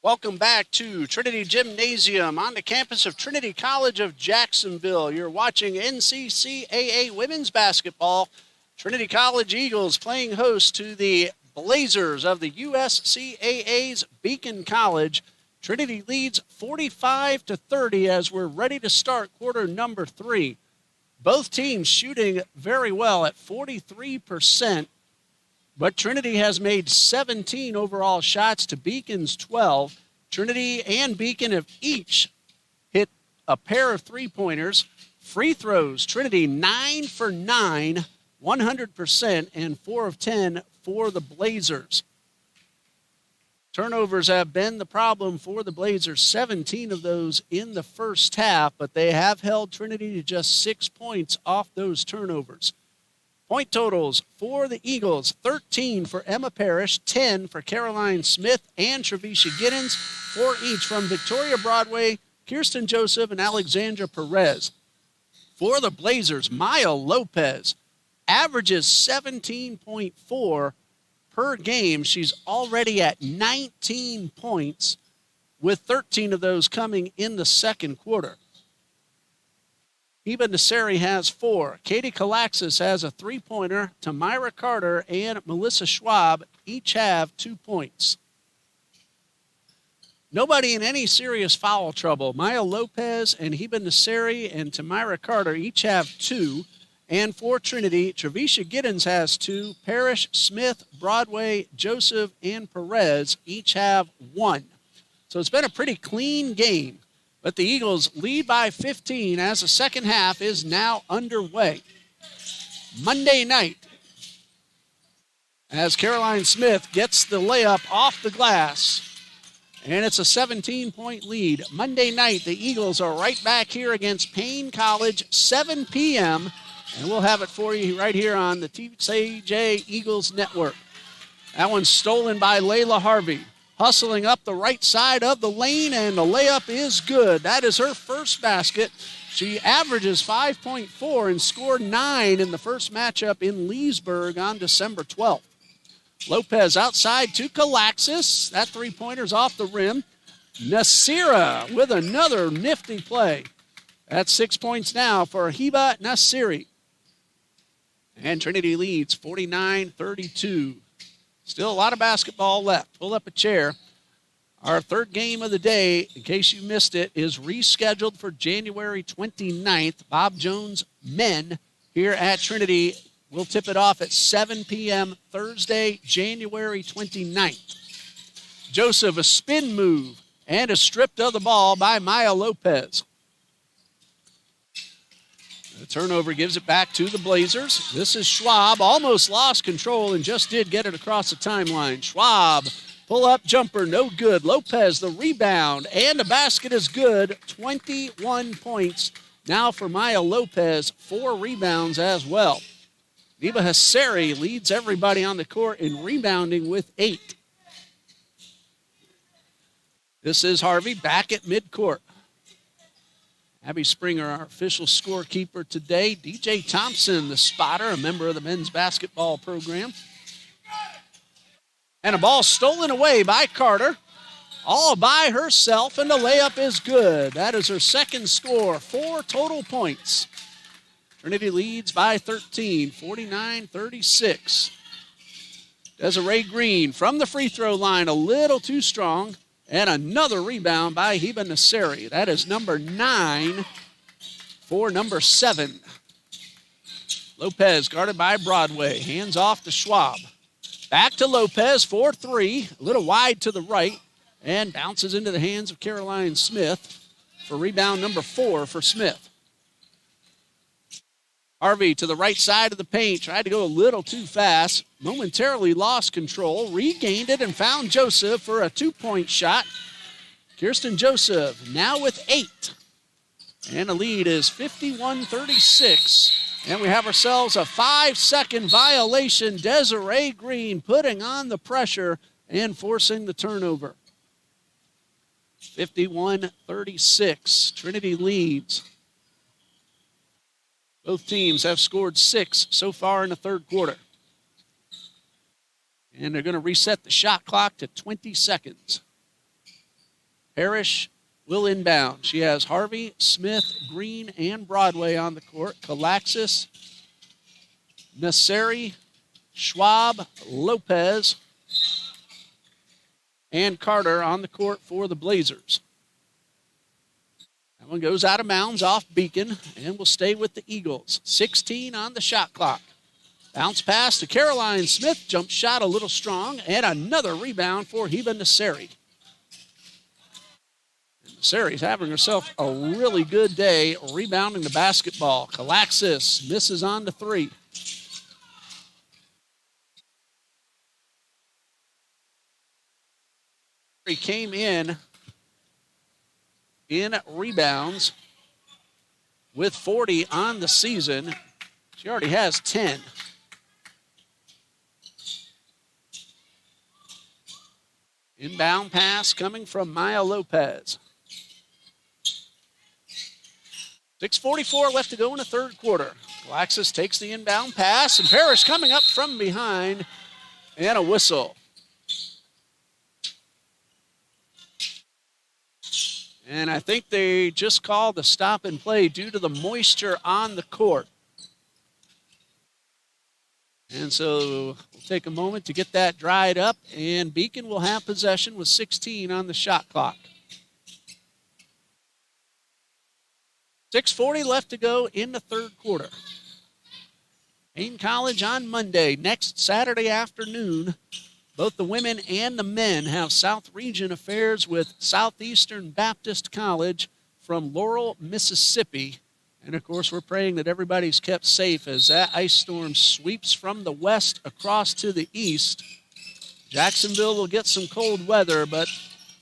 Welcome back to Trinity Gymnasium on the campus of Trinity College of Jacksonville. You're watching NCCAA women's basketball. Trinity College Eagles playing host to the Blazers of the USCAA's Beacon College. Trinity leads 45-30 as we're ready to start quarter number 3. Both teams shooting very well at 43%. But Trinity has made 17 overall shots to Beacon's 12. Trinity and Beacon have each hit a pair of three-pointers. Free throws, Trinity 9 for 9, 100%, and 4 of 10 for the Blazers. Turnovers have been the problem for the Blazers, 17 of those in the first half, but they have held Trinity to just 6 points off those turnovers. Point totals for the Eagles, 13 for Emma Parrish, 10 for Caroline Smith and Trevisha Giddens, 4 each from Victoria Broadway, Kirsten Joseph, and Alexandra Perez. For the Blazers, Maya Lopez averages 17.4 per game. She's already at 19 points, with 13 of those coming in the second quarter. Heba Nasseri has 4. Katie Kalaxis has a three-pointer. Tamira Carter and Melissa Schwab each have 2 points. Nobody in any serious foul trouble. Maya Lopez and Heba Nasseri and Tamira Carter each have 2. And for Trinity, Trevisha Giddens has 2. Parrish, Smith, Broadway, Joseph, and Perez each have 1. So it's been a pretty clean game. But the Eagles lead by 15 as the second half is now underway. Monday night, as Caroline Smith gets the layup off the glass, and it's a 17-point lead. Monday night, the Eagles are right back here against Payne College, 7 p.m., and we'll have it for you right here on the TCJ Eagles Network. That one's stolen by Layla Harvey. Hustling up the right side of the lane, and the layup is good. That is her first basket. She averages 5.4 and scored 9 in the first matchup in Leesburg on December 12th. Lopez outside to Kalaxis. That three-pointer's off the rim. Nasira with another nifty play. That's 6 points now for Heba Nasseri. And Trinity leads 49-32. Still a lot of basketball left. Pull up a chair. Our third game of the day, in case you missed it, is rescheduled for January 29th. Bob Jones men here at Trinity will tip it off at 7 p.m. Thursday, January 29th. Joseph, a spin move and a stripped of the ball by Maya Lopez. The turnover gives it back to the Blazers. This is Schwab, almost lost control and just did get it across the timeline. Schwab, pull-up jumper, no good. Lopez, the rebound, and the basket is good. 21 points now for Maya Lopez, 4 rebounds as well. Heba Nasseri leads everybody on the court in rebounding with 8. This is Harvey back at midcourt. Abby Springer, our official scorekeeper today. DJ Thompson, the spotter, a member of the men's basketball program. And a ball stolen away by Carter, all by herself, and the layup is good. That is her second score, 4 total points. Trinity leads by 13, 49-36. Desiree Green from the free throw line, a little too strong. And another rebound by Heba Nasseri. That is number 9 for number 7. Lopez guarded by Broadway. Hands off to Schwab. Back to Lopez for 3. A little wide to the right. And bounces into the hands of Caroline Smith for rebound number 4 for Smith. Harvey to the right side of the paint. Tried to go a little too fast. Momentarily lost control. Regained it and found Joseph for a 2-point shot. Kirsten Joseph now with 8. And the lead is 51-36. And we have ourselves a 5-second violation. Desiree Green putting on the pressure and forcing the turnover. 51-36. Trinity leads. Both teams have scored 6 so far in the third quarter. And they're going to reset the shot clock to 20 seconds. Parrish will inbound. She has Harvey, Smith, Green, and Broadway on the court. Kalaxis, Nasseri, Schwab, Lopez, and Carter on the court for the Blazers. That one goes out of bounds off Beacon and will stay with the Eagles. 16 on the shot clock. Bounce pass to Caroline Smith. Jump shot a little strong. And another rebound for Heba Nasseri. Nasseri's having herself a really good day rebounding the basketball. Kalaxis misses on the three. He came in rebounds with 40 on the season. She already has 10. Inbound pass coming from Maya Lopez. 6:44 left to go in the third quarter. Galaxis takes the inbound pass, and Parrish coming up from behind, and a whistle. And I think they just called the stop and play due to the moisture on the court. And so we'll take a moment to get that dried up, and Beacon will have possession with 16 on the shot clock. 6:40 left to go in the third quarter. Payne College on Monday. Next Saturday afternoon, both the women and the men have South Region affairs with Southeastern Baptist College from Laurel, Mississippi. And, of course, we're praying that everybody's kept safe as that ice storm sweeps from the west across to the east. Jacksonville will get some cold weather, but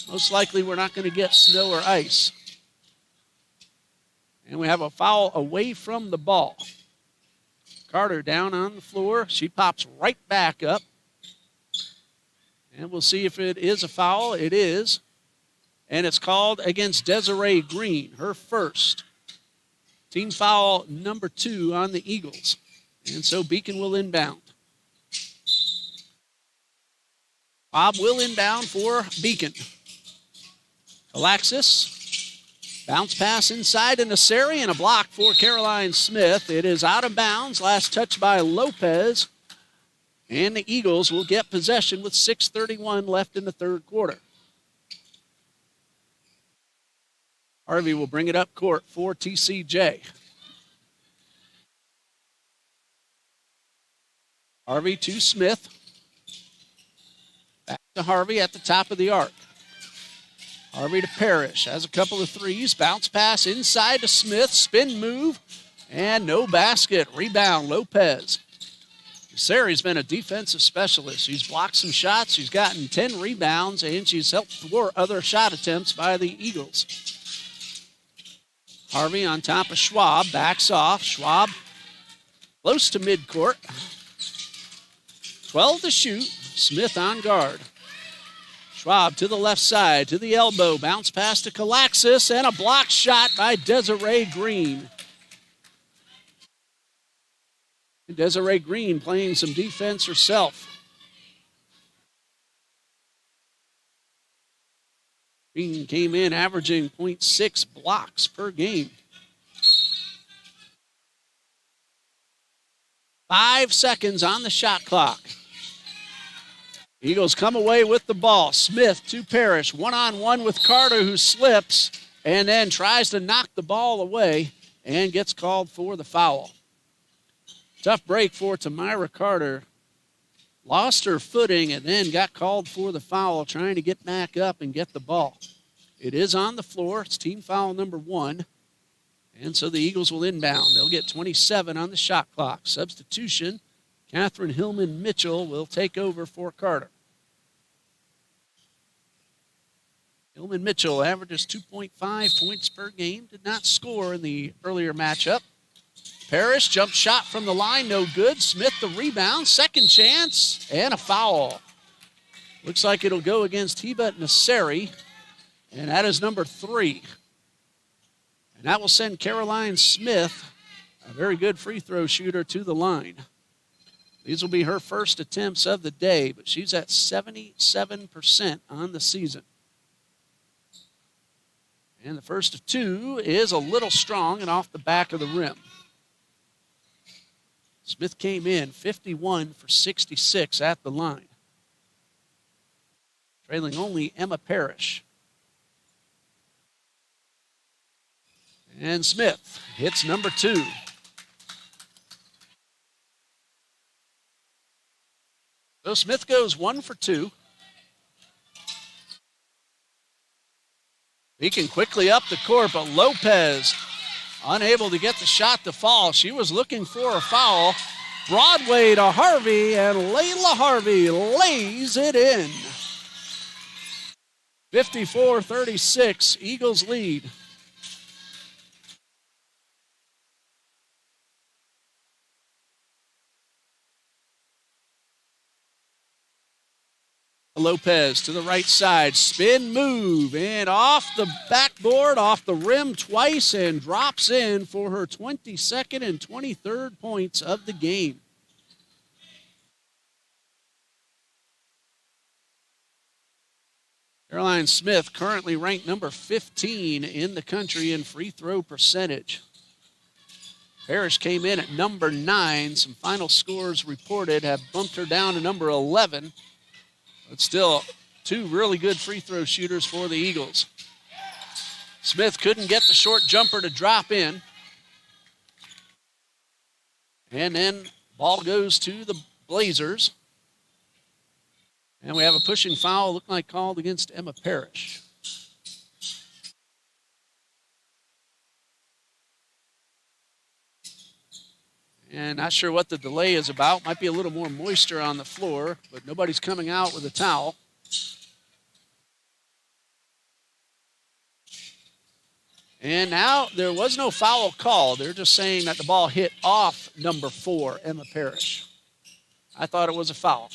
most likely we're not going to get snow or ice. And we have a foul away from the ball. Carter down on the floor. She pops right back up. And we'll see if it is a foul. It is. And it's called against Desiree Green, her first. Team foul number 2 on the Eagles. And so Beacon will inbound. Bob will inbound for Beacon. Alexis. Bounce pass inside to Nasseri and a block for Caroline Smith. It is out of bounds. Last touch by Lopez. And the Eagles will get possession with 6:31 left in the third quarter. Harvey will bring it up court for TCJ. Harvey to Smith. Back to Harvey at the top of the arc. Harvey to Parrish. Has a couple of threes. Bounce pass inside to Smith. Spin move. And no basket. Rebound, Lopez. Nasseri's been a defensive specialist. She's blocked some shots. She's gotten 10 rebounds, and she's helped thwart other shot attempts by the Eagles. Harvey on top of Schwab. Backs off. Schwab close to midcourt. 12 to shoot. Smith on guard. Schwab to the left side, to the elbow. Bounce pass to Kalaxis, and a block shot by Desiree Green. Desiree Green playing some defense herself. Green came in averaging 0.6 blocks per game. 5 seconds on the shot clock. Eagles come away with the ball. Smith to Parrish. One-on-one with Carter, who slips and then tries to knock the ball away and gets called for the foul. Tough break for Tamira Carter. Lost her footing and then got called for the foul, trying to get back up and get the ball. It is on the floor. It's team foul number 1. And so the Eagles will inbound. They'll get 27 on the shot clock. Substitution. Catherine Hillman Mitchell will take over for Carter. Hillman Mitchell averages 2.5 points per game. Did not score in the earlier matchup. Parrish jump shot from the line, no good. Smith the rebound, second chance, and a foul. Looks like it'll go against Heba Nasseri, and that is number 3. And that will send Caroline Smith, a very good free throw shooter, to the line. These will be her first attempts of the day, but she's at 77% on the season. And the first of two is a little strong and off the back of the rim. Smith came in 51 for 66 at the line, trailing only Emma Parrish. And Smith hits number two. So Smith goes 1 for 2. He can quickly up the court, but Lopez unable to get the shot to fall. She was looking for a foul. Broadway to Harvey, and Layla Harvey lays it in. 54-36, Eagles lead. Lopez to the right side, spin move, and off the backboard, off the rim twice, and drops in for her 22nd and 23rd points of the game. Caroline Smith currently ranked number 15 in the country in free throw percentage. Parrish came in at number 9. Some final scores reported have bumped her down to number 11. But still, two really good free throw shooters for the Eagles. Smith couldn't get the short jumper to drop in. And then ball goes to the Blazers. And we have a pushing foul looking like called against Emma Parrish. And not sure what the delay is about. Might be a little more moisture on the floor, but nobody's coming out with a towel. And now there was no foul call. They're just saying that the ball hit off number 4, Emma Parrish. I thought it was a foul.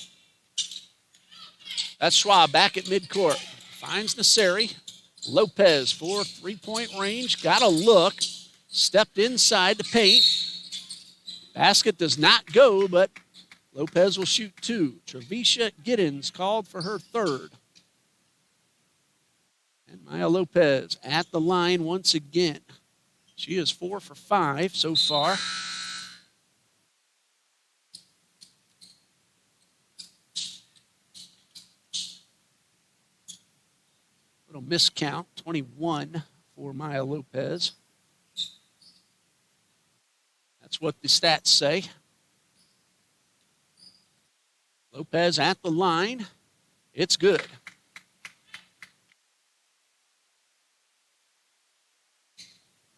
That's Schwab back at midcourt. Finds Nasseri. Lopez for three-point range. Got a look. Stepped inside the paint. Basket does not go, but Lopez will shoot 2. Trevisha Giddens called for her 3rd. And Maya Lopez at the line once again. She is 4 for 5 so far. Little miscount, 21 for Maya Lopez. That's what the stats say. Lopez at the line. It's good.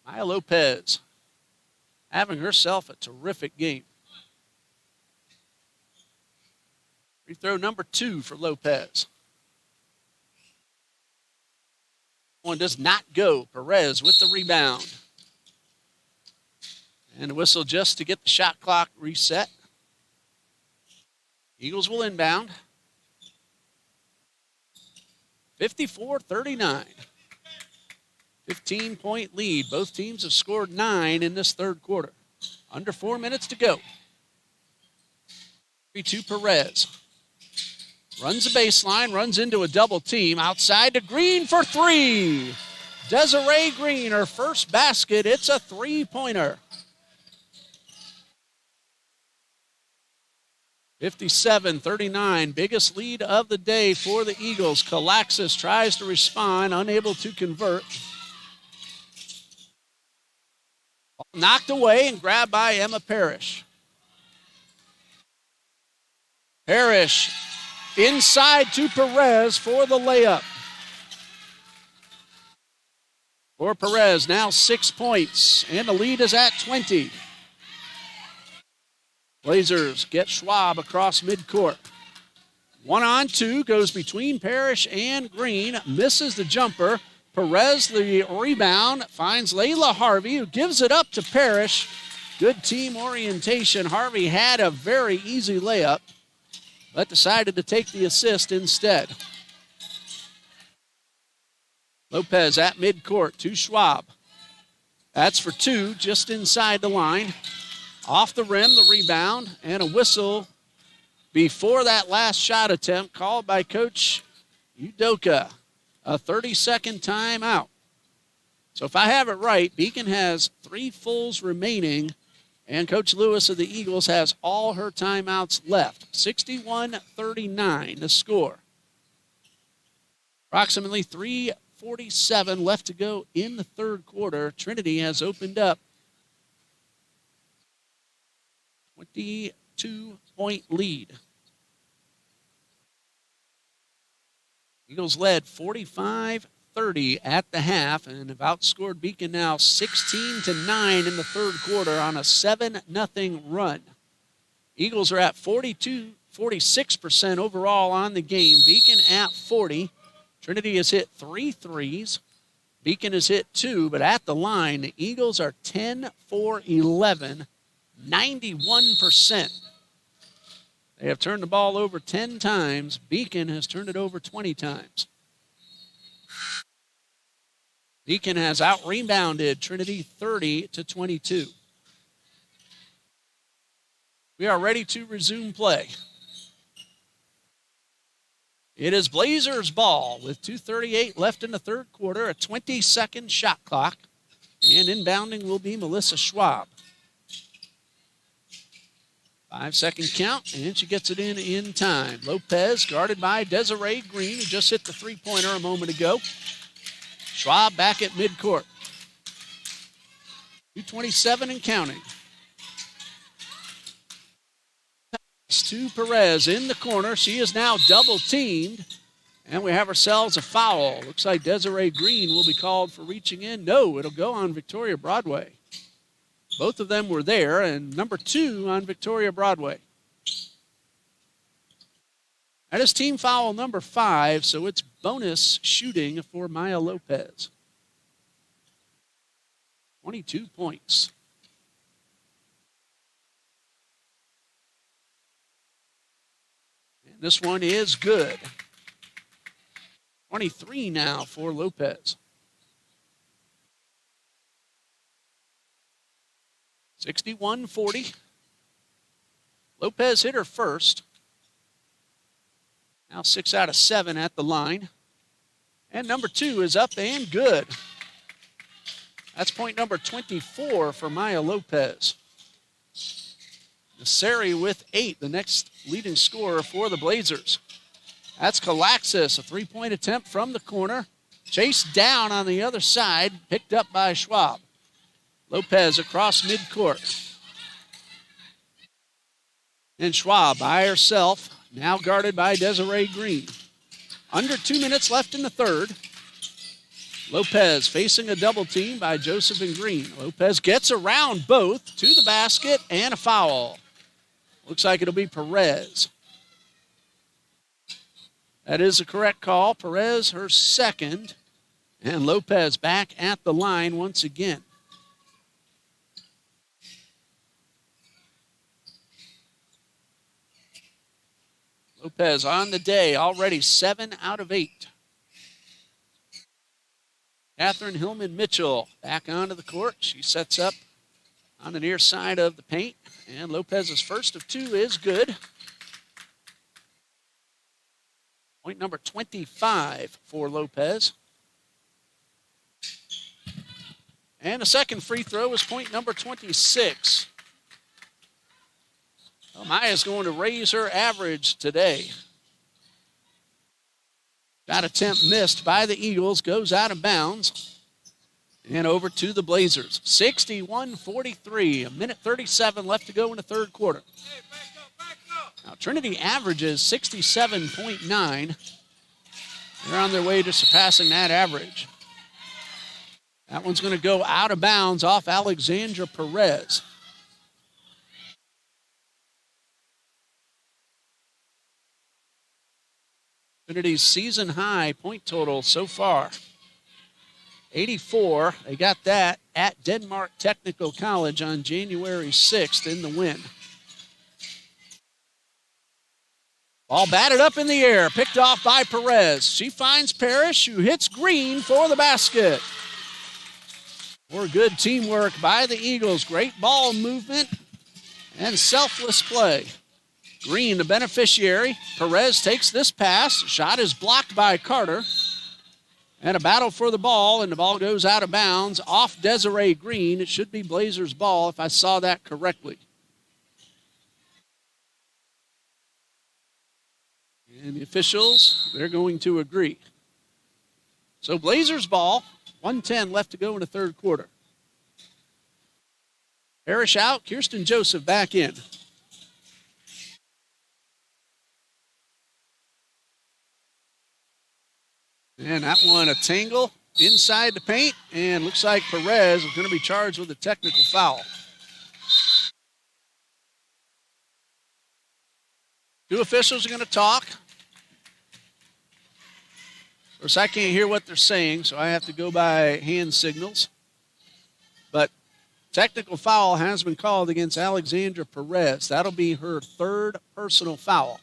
Maya Lopez having herself a terrific game. Free throw number 2 for Lopez. One does not go. Perez with the rebound. And a whistle just to get the shot clock reset. Eagles will inbound. 54-39. 15-point lead. Both teams have scored 9 in this third quarter. Under 4 minutes to go. 3-2 Perez. Runs the baseline, runs into a double team. Outside to Green for 3. Desiree Green, her first basket. It's a three-pointer. 57-39, biggest lead of the day for the Eagles. Kalaxis tries to respond, unable to convert. Knocked away and grabbed by Emma Parrish. Parrish inside to Perez for the layup. For Perez, now 6 points, and the lead is at 20. Blazers get Schwab across midcourt. 1-on-2 goes between Parrish and Green. Misses the jumper. Perez the rebound. Finds Layla Harvey, who gives it up to Parrish. Good team orientation. Harvey had a very easy layup, but decided to take the assist instead. Lopez at midcourt to Schwab. That's for 2, just inside the line. Off the rim, the rebound, and a whistle before that last shot attempt called by Coach Udoka. A 30-second timeout. So if I have it right, Beacon has 3 fulls remaining, and Coach Lewis of the Eagles has all her timeouts left. 61-39 the score. Approximately 3:47 left to go in the third quarter. Trinity has opened up 22-point lead. Eagles led 45-30 at the half and have outscored Beacon now 16-9 in the third quarter on a 7-0 run. Eagles are at 46% overall on the game. Beacon at 40%. Trinity has hit 3 threes. Beacon has hit 2, but at the line, the Eagles are 10 for 11, 91%. They have turned the ball over 10 times. Beacon has turned it over 20 times. Beacon has out-rebounded Trinity 30-22. We are ready to resume play. It is Blazers ball with 2:38 left in the third quarter, a 20-second shot clock, and inbounding will be Melissa Schwab. 5-second count, and she gets it in time. Lopez guarded by Desiree Green, who just hit the three-pointer a moment ago. Schwab back at midcourt. 2:27 and counting. To Perez in the corner. She is now double-teamed, and we have ourselves a foul. Looks like Desiree Green will be called for reaching in. No, it'll go on Victoria Broadway. Both of them were there, and number 2 on Victoria Broadway. That is team foul number 5, so it's bonus shooting for Maya Lopez. 22 points. And this one is good. 23 now for Lopez. 61-40. Lopez hit her first. Now 6 out of 7 at the line. And number 2 is up and good. That's point number 24 for Maya Lopez. Nasseri with 8, the next leading scorer for the Blazers. That's Kalaxis, a three-point attempt from the corner. Chased down on the other side, picked up by Schwab. Lopez across midcourt. And Schwab by herself, now guarded by Desiree Green. Under 2 minutes left in the third. Lopez facing a double team by Joseph and Green. Lopez gets around both to the basket and a foul. Looks like it'll be Perez. That is the correct call. Perez, her second. And Lopez back at the line once again. Lopez on the day, already 7 out of 8. Catherine Hillman-Mitchell back onto the court. She sets up on the near side of the paint. And Lopez's first of 2 is good. Point number 25 for Lopez. And the second free throw is point number 26. Well, Maya's going to raise her average today. Shot attempt missed by the Eagles, goes out of bounds. And over to the Blazers. 61-43, a minute 37 left to go in the third quarter. Hey, back up. Now, Trinity averages 67.9. They're on their way to surpassing that average. That one's going to go out of bounds off Alexandra Perez. Trinity's season high point total so far, 84. They got that at Denmark Technical College on January 6th in the win. Ball batted up in the air, picked off by Perez. She finds Parrish, who hits Green for the basket. More good teamwork by the Eagles. Great ball movement and selfless play. Green, the beneficiary. Perez takes this pass. Shot is blocked by Carter. And a battle for the ball, and the ball goes out of bounds off Desiree Green. It should be Blazers' ball if I saw that correctly. And the officials, they're going to agree. So Blazers' ball, 1:10 left to go in the third quarter. Parrish out, Kirsten Joseph back in. And that one a tangle inside the paint, and looks like Perez is going to be charged with a technical foul. Two officials are going to talk. Of course, I can't hear what they're saying, so I have to go by hand signals. But technical foul has been called against Alexandra Perez. That'll be her third personal foul.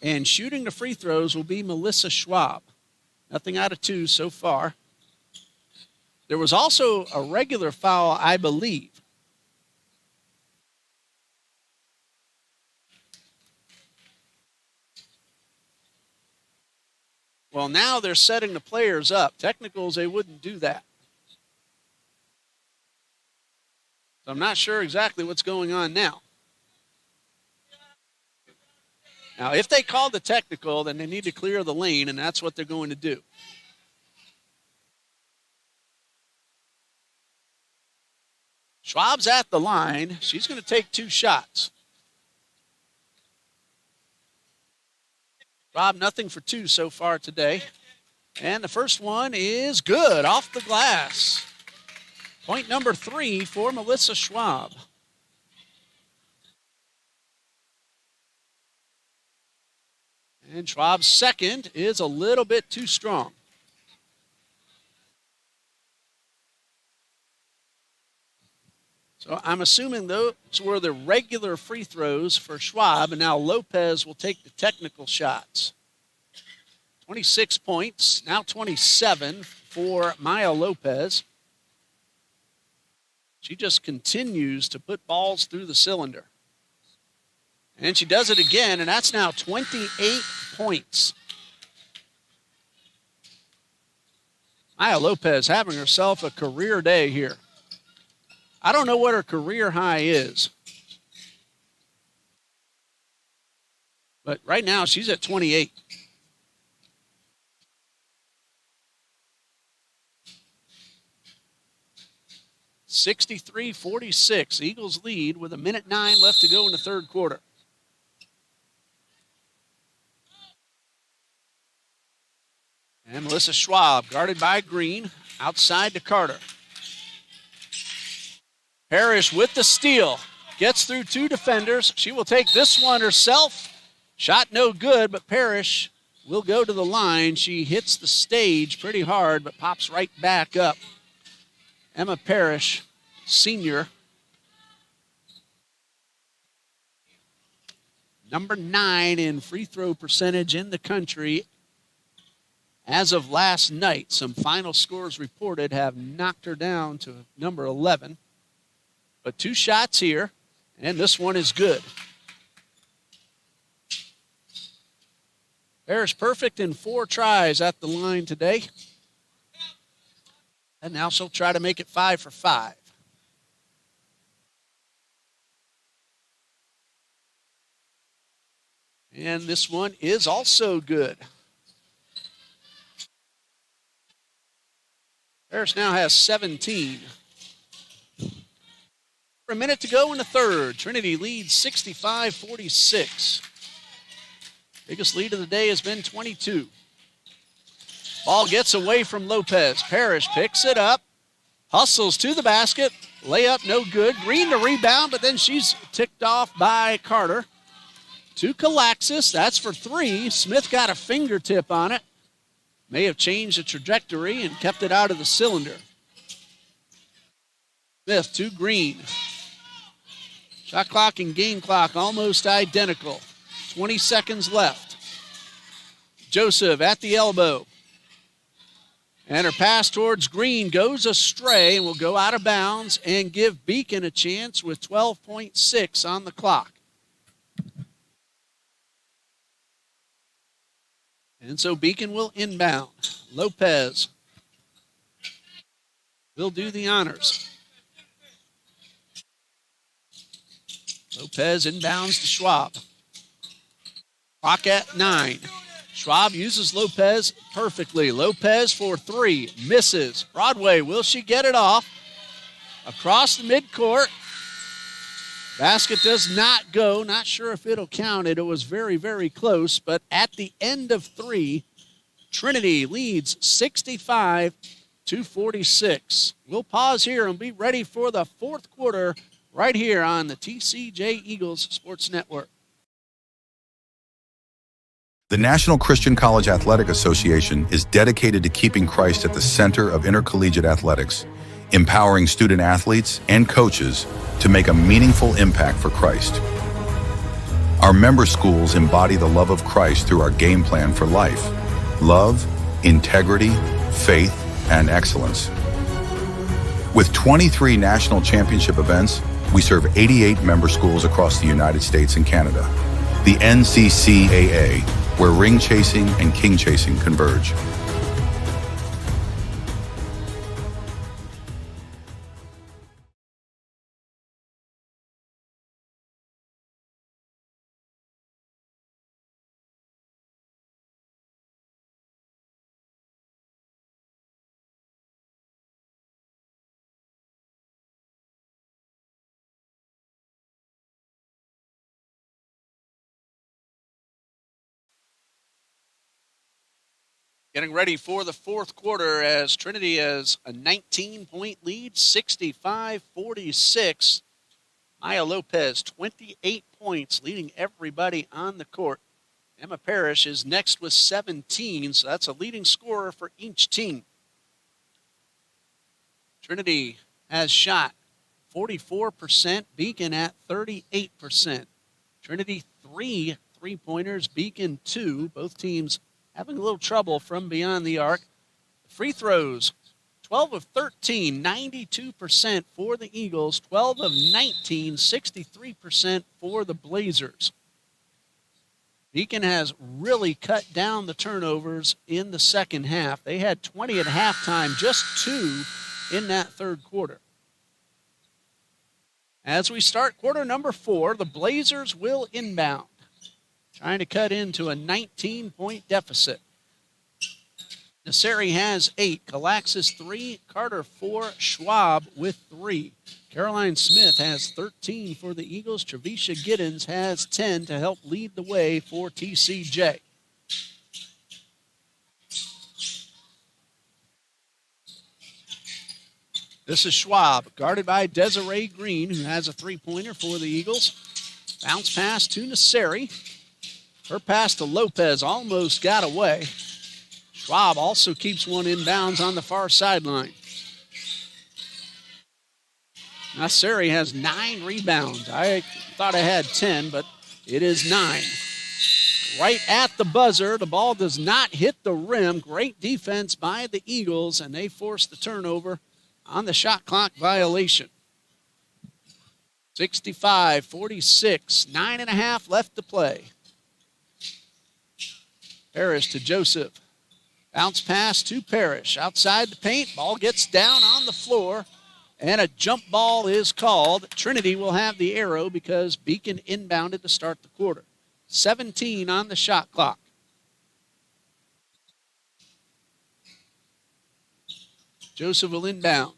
And shooting the free throws will be Melissa Schwab. Nothing out of two so far. There was also a regular foul, I believe. Well, now they're setting the players up. Technicals, they wouldn't do that. So I'm not sure exactly what's going on now. Now, if they call the technical, then they need to clear the lane, and that's what they're going to do. Schwab's at the line. She's going to take two shots. Schwab, nothing for two so far today. And the first one is good, off the glass. Point number 3 for Melissa Schwab. And Schwab's second is a little bit too strong. So I'm assuming those were the regular free throws for Schwab, and now Lopez will take the technical shots. 26 points, now 27 for Maya Lopez. She just continues to put balls through the cylinder. And she does it again, and that's now 28 points. Maya Lopez having herself a career day here. I don't know what her career high is. But right now, she's at 28. (63-46). Eagles lead with 1:09 left to go in the third quarter. And Melissa Schwab, guarded by Green, outside to Carter. Parrish with the steal. Gets through two defenders. She will take this one herself. Shot no good, but Parrish will go to the line. She hits the stage pretty hard, but pops right back up. Emma Parrish, senior. Number 9 in free throw percentage in the country. As of last night, some final scores reported have knocked her down to number 11. But two shots here, and this one is good. Parrish perfect in 4 tries at the line today. And now she'll try to make it 5 for 5. And this one is also good. Parrish now has 17. A minute to go in the third. Trinity leads 65-46. Biggest lead of the day has been 22. Ball gets away from Lopez. Parrish picks it up, hustles to the basket. Layup no good. Green to rebound, but then she's ticked off by Carter. To Kalaxis. That's for 3. Smith got a fingertip on it. May have changed the trajectory and kept it out of the cylinder. Smith to Green. Shot clock and game clock almost identical. 20 seconds left. Joseph at the elbow. And her pass towards Green goes astray and will go out of bounds and give Beacon a chance with 12.6 on the clock. And so Beacon will inbound. Lopez will do the honors. Lopez inbounds to Schwab. Clock at 9. Schwab uses Lopez perfectly. Lopez for 3, misses. Broadway, will she get it off? Across the midcourt. Basket does not go. Not sure if it'll count it. It was very, very close. But at the end of 3, Trinity leads 65-46. We'll pause here and be ready for the fourth quarter right here on the TCJ Eagles Sports Network. The National Christian College Athletic Association is dedicated to keeping Christ at the center of intercollegiate athletics, empowering student athletes and coaches to make a meaningful impact for Christ. Our member schools embody the love of Christ through our game plan for life: love, integrity, faith, and excellence. With 23 national championship events, we serve 88 member schools across the United States and Canada. The NCCAA, where ring chasing and king chasing converge. Getting ready for the fourth quarter as Trinity has a 19-point lead, 65-46. Maya Lopez, 28 points, leading everybody on the court. Emma Parrish is next with 17, so that's a leading scorer for each team. Trinity has shot 44%, Beacon at 38%. Trinity 3 3-pointers, Beacon 2. Both teams having a little trouble from beyond the arc. Free throws, 12 of 13, 92% for the Eagles. 12 of 19, 63% for the Blazers. Beacon has really cut down the turnovers in the second half. They had 20 at halftime, just 2 in that third quarter. As we start quarter number 4, the Blazers will inbound, trying to cut into a 19-point deficit. Nasseri has 8, Kalaxis 3, Carter 4, Schwab with 3. Caroline Smith has 13 for the Eagles. Trevisha Giddens has 10 to help lead the way for TCJ. This is Schwab, guarded by Desiree Green, who has a 3-pointer for the Eagles. Bounce pass to Nasseri. Her pass to Lopez almost got away. Schwab also keeps one inbounds on the far sideline. Nasseri has 9 rebounds. I thought I had 10, but it is 9. Right at the buzzer, the ball does not hit the rim. Great defense by the Eagles, and they force the turnover on the shot clock violation. 65-46, 9.5 left to play. Parrish to Joseph. Bounce pass to Parrish. Outside the paint, ball gets down on the floor, and a jump ball is called. Trinity will have the arrow because Beacon inbounded to start the quarter. 17 on the shot clock. Joseph will inbound.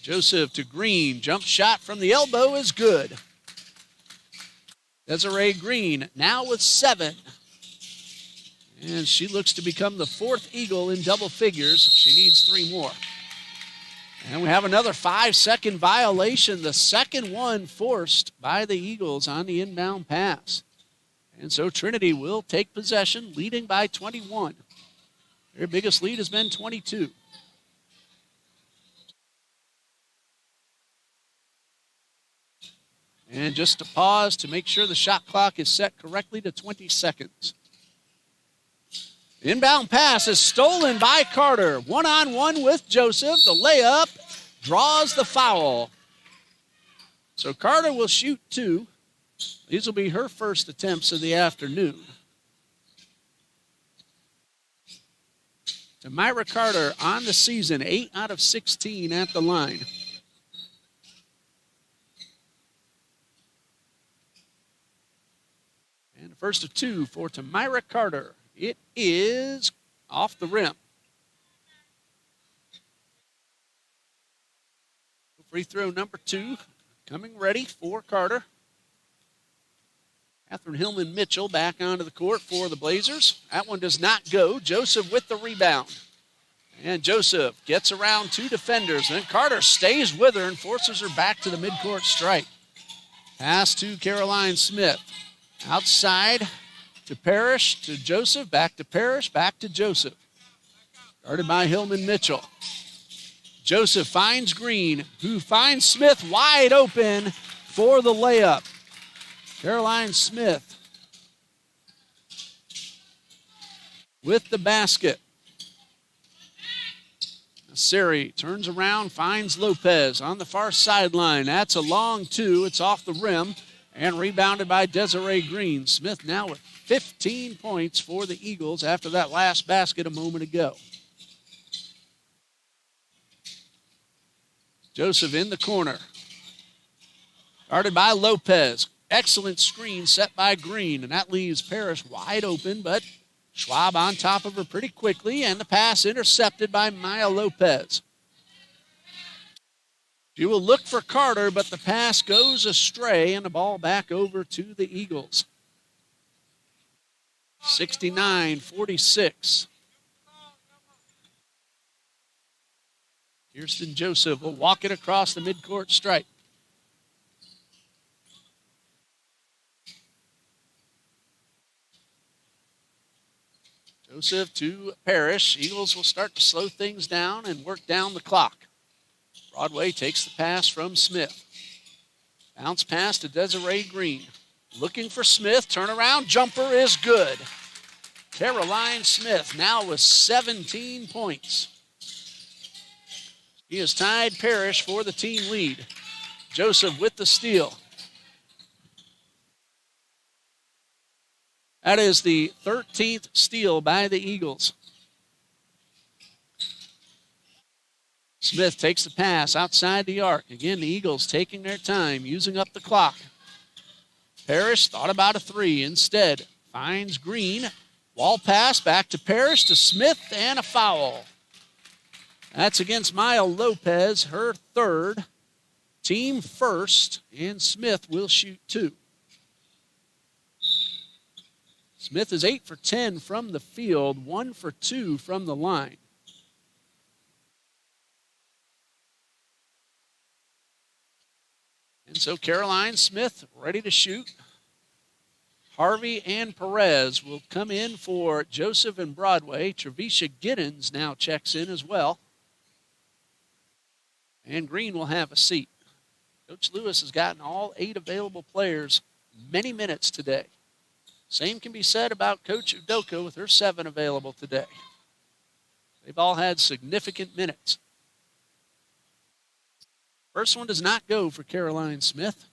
Joseph to Green. Jump shot from the elbow is good. Desiree Green now with 7. And she looks to become the 4th Eagle in double figures. She needs 3 more. And we have another 5-second violation, the second one forced by the Eagles on the inbound pass. And so Trinity will take possession, leading by 21. Their biggest lead has been 22. And just to pause to make sure the shot clock is set correctly to 20 seconds. Inbound pass is stolen by Carter. One-on-one with Joseph. The layup draws the foul. So Carter will shoot 2. These will be her first attempts of the afternoon. to Myra Carter on the season, 8 out of 16 at the line. And the first of 2 for Tamyra Carter. It is off the rim. Free throw number 2 coming ready for Carter. Catherine Hillman Mitchell back onto the court for the Blazers. That one does not go. Joseph with the rebound. And Joseph gets around 2 defenders. And then Carter stays with her and forces her back to the midcourt stripe. Pass to Caroline Smith. Outside to Parrish, to Joseph, back to Parrish, back to Joseph. Guarded by Hillman Mitchell. Joseph finds Green, who finds Smith wide open for the layup. Caroline Smith with the basket. Siri turns around, finds Lopez on the far sideline. That's a long 2. It's off the rim and rebounded by Desiree Green. Smith now with 15 points for the Eagles after that last basket a moment ago. Joseph in the corner. Guarded by Lopez. Excellent screen set by Green, and that leaves Parrish wide open, but Schwab on top of her pretty quickly, and the pass intercepted by Maya Lopez. She will look for Carter, but the pass goes astray, and the ball back over to the Eagles. 69-46. Kirsten Joseph will walk it across the midcourt stripe. Joseph to Parrish. Eagles will start to slow things down and work down the clock. Broadway takes the pass from Smith. Bounce pass to Desiree Green. Looking for Smith. Turnaround jumper is good. Caroline Smith now with 17 points. He has tied Parrish for the team lead. Joseph with the steal. That is the 13th steal by the Eagles. Smith takes the pass outside the arc. Again, the Eagles taking their time, using up the clock. Parrish thought about a 3. Instead, finds Green. Wall pass back to Parrish to Smith, and a foul. That's against Maya Lopez, her 3rd, team first, and Smith will shoot 2. Smith is 8 for 10 from the field, 1 for 2 from the line. And so Caroline Smith ready to shoot. Harvey and Perez will come in for Joseph and Broadway. Trevisha Giddens now checks in as well. And Green will have a seat. Coach Lewis has gotten all 8 available players many minutes today. Same can be said about Coach Udoka with her 7 available today. They've all had significant minutes. First one does not go for Caroline Smith.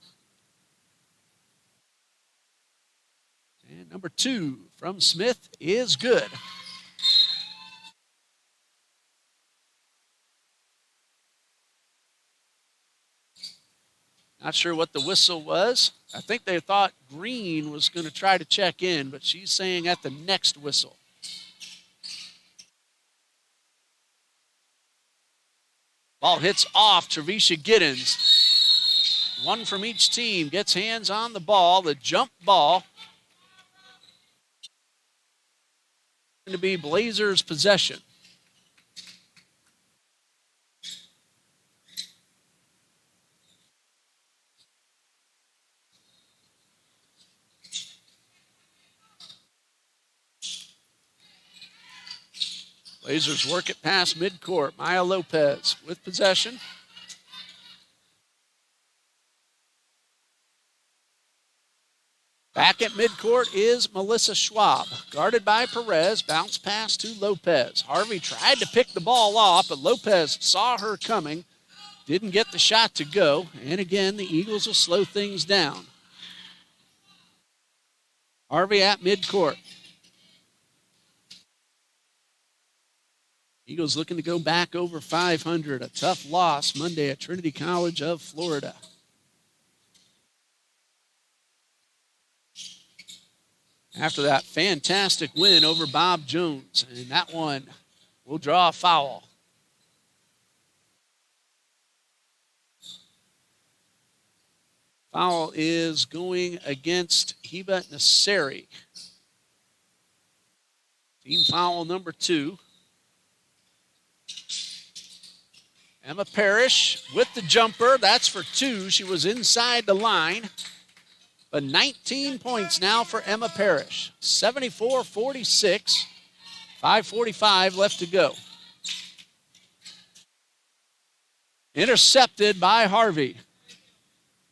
And number 2 from Smith is good. Not sure what the whistle was. I think they thought Green was going to try to check in, but she's saying at the next whistle. Ball hits off Trevisha Giddens. 1 from each team gets hands on the ball. The jump ball going to be Blazers' possession. Blazers work it past midcourt. Maya Lopez with possession. Back at midcourt is Melissa Schwab. Guarded by Perez. Bounce pass to Lopez. Harvey tried to pick the ball off, but Lopez saw her coming. Didn't get the shot to go. And again, the Eagles will slow things down. Harvey at midcourt. Eagles looking to go back over 500. A tough loss Monday at Trinity College of Florida. After that fantastic win over Bob Jones. And that one will draw a foul. Foul is going against Hiba Nasseri. Team foul number 2. Emma Parrish with the jumper. That's for 2. She was inside the line. But 19 points now for Emma Parrish. 74-46. 5:45 left to go. Intercepted by Harvey.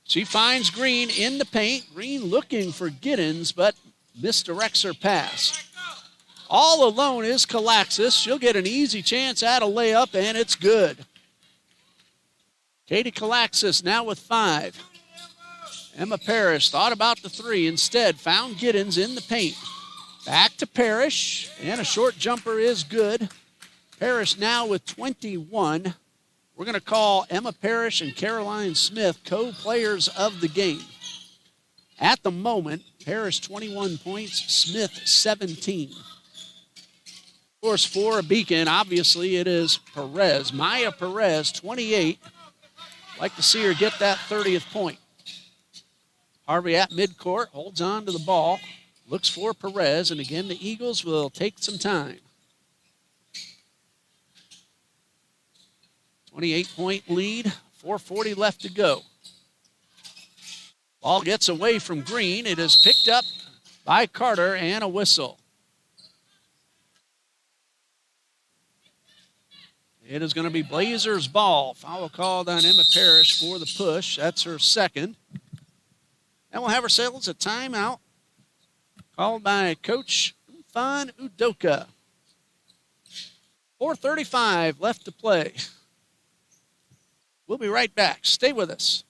She finds Green in the paint. Green looking for Giddens, but misdirects her pass. All alone is Kalaxis. She'll get an easy chance at a layup, and it's good. Katie Kalaxis now with 5. Emma Parrish thought about the 3. Instead, found Giddens in the paint. Back to Parrish, and a short jumper is good. Parrish now with 21. We're going to call Emma Parrish and Caroline Smith co-players of the game. At the moment, Parrish 21 points, Smith 17. Of course, for a Beacon, obviously it is Perez. Maya Perez, 28. Like to see her get that 30th point. Harvey at midcourt, holds on to the ball, looks for Perez, and again the Eagles will take some time. 28-point lead, 4:40 left to go. Ball gets away from Green. It is picked up by Carter and a whistle. It is going to be Blazers ball. Foul called on Emma Parrish for the push. That's her second. And we'll have ourselves a timeout called by Coach Ufan Udoka. 4:35 left to play. We'll be right back. Stay with us.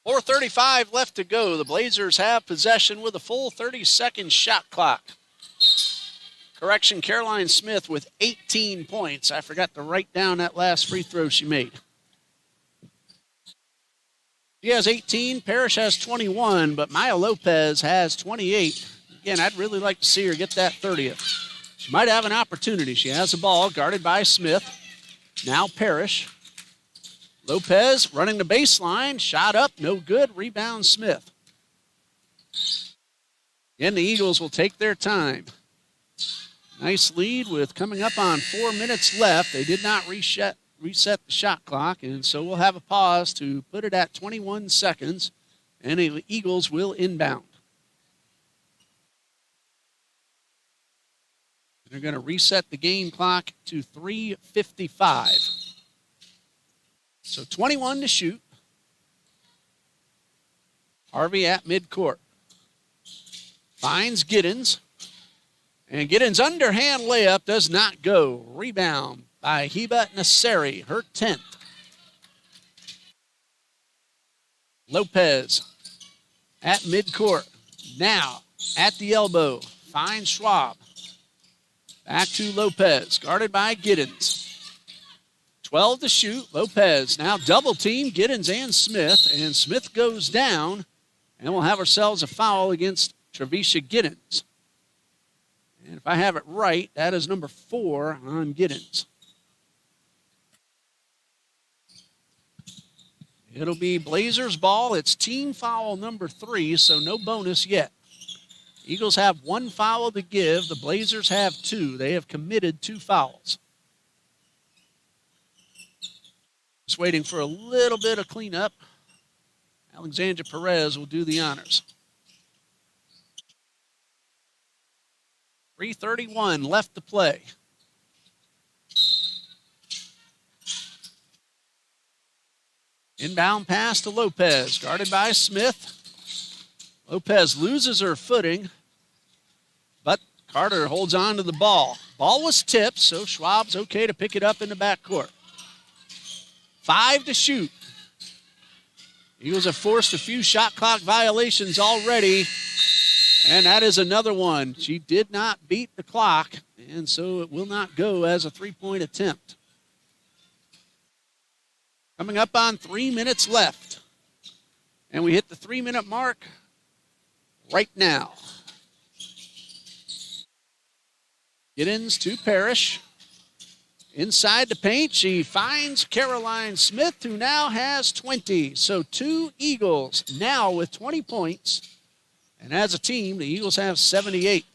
.435 left to go. The Blazers have possession with a full 30-second shot clock. Correction, Caroline Smith with 18 points. I forgot to write down that last free throw she made. She has 18. Parrish has 21, but Maya Lopez has 28. Again, I'd really like to see her get that 30th. She might have an opportunity. She has the ball guarded by Smith. Now Parrish. Lopez running the baseline, shot up, no good, rebound Smith. And the Eagles will take their time. Nice lead with coming up on 4 minutes left. They did not reset the shot clock, and so we'll have a pause to put it at 21 seconds, and the Eagles will inbound. They're going to reset the game clock to 3:55. So 21 to shoot. Harvey at midcourt. Finds Giddens. And Giddens' underhand layup does not go. Rebound by Hiba Nasseri, her 10th. Lopez at midcourt. Now at the elbow. Finds Schwab. Back to Lopez. Guarded by Giddens. 12 to shoot. Lopez now double team Giddens and Smith. And Smith goes down. And we'll have ourselves a foul against Trevisha Giddens. And if I have it right, that is number 4 on Giddens. It'll be Blazers ball. It's team foul number 3, so no bonus yet. Eagles have 1 foul to give. The Blazers have 2. They have committed 2 fouls. Just waiting for a little bit of cleanup. Alexandra Perez will do the honors. 3:31 left to play. Inbound pass to Lopez, guarded by Smith. Lopez loses her footing, but Carter holds on to the ball. Ball was tipped, so Schwab's okay to pick it up in the backcourt. 5 to shoot. Eagles have forced a few shot clock violations already, and that is another one. She did not beat the clock, and so it will not go as a 3-point attempt. Coming up on 3 minutes left, and we hit the 3-minute mark right now. Giddens to Parrish. Inside the paint, she finds Caroline Smith, who now has 20. So 2 Eagles now with 20 points. And as a team, the Eagles have 78.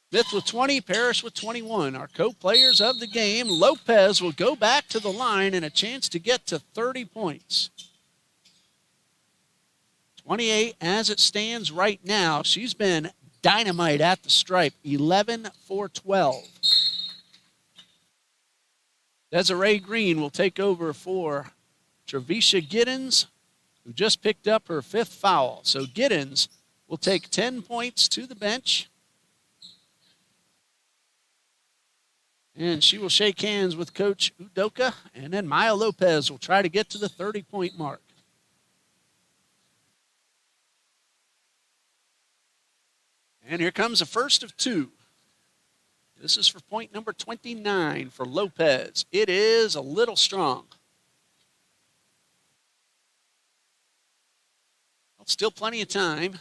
Smith with 20, Parrish with 21. Our co-players of the game. Lopez will go back to the line and a chance to get to 30 points. 28 as it stands right now. She's been dynamite at the stripe, 11 for 12. Desiree Green will take over for Trevisha Giddens, who just picked up her 5th foul. So Giddens will take 10 points to the bench. And she will shake hands with Coach Udoka. And then Maya Lopez will try to get to the 30-point mark. And here comes the first of 2. This is for point number 29 for Lopez. It is a little strong. Well, still plenty of time.